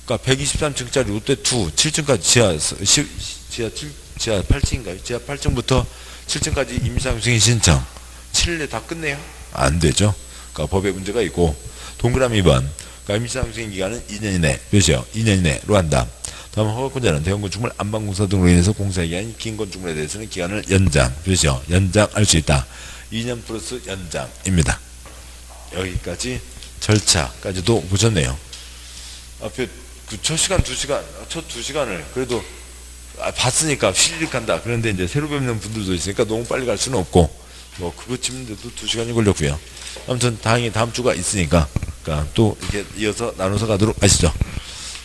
Speaker 1: 그러니까 123층짜리 롯데2 7층까지 지하 8층인가요? 지하 8층부터 7층까지 임시상승인 신청 7일 내에 다 끝내요? 안 되죠. 그러니까 법에 문제가 있고 동그라미 2번, 그러니까 임시상승인 기간은 2년 이내, 그죠? 2년 이내로 한다. 다음 허가권자는 대형 건축물 안방공사 등으로 인해서 공사 기간이 긴 건축물에 대해서는 기간을 연장, 그죠? 연장할 수 있다. 2년 플러스 연장입니다. 여기까지 절차까지도 보셨네요. 앞에 그 첫 시간 2시간, 첫 2시간을 그래도 봤으니까 휘리릭 한다. 그런데 이제 새로 뵙는 분들도 있으니까 너무 빨리 갈 수는 없고, 뭐 그거 치는데도 2시간이 걸렸고요. 아무튼 다행히 다음 주가 있으니까, 그러니까 또 이렇게 이어서 나눠서 가도록 하시죠.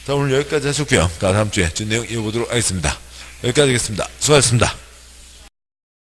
Speaker 1: 자, 오늘 여기까지 하셨고요. 다음 주에 준 내용 이어보도록 하겠습니다. 여기까지 하겠습니다. 수고하셨습니다.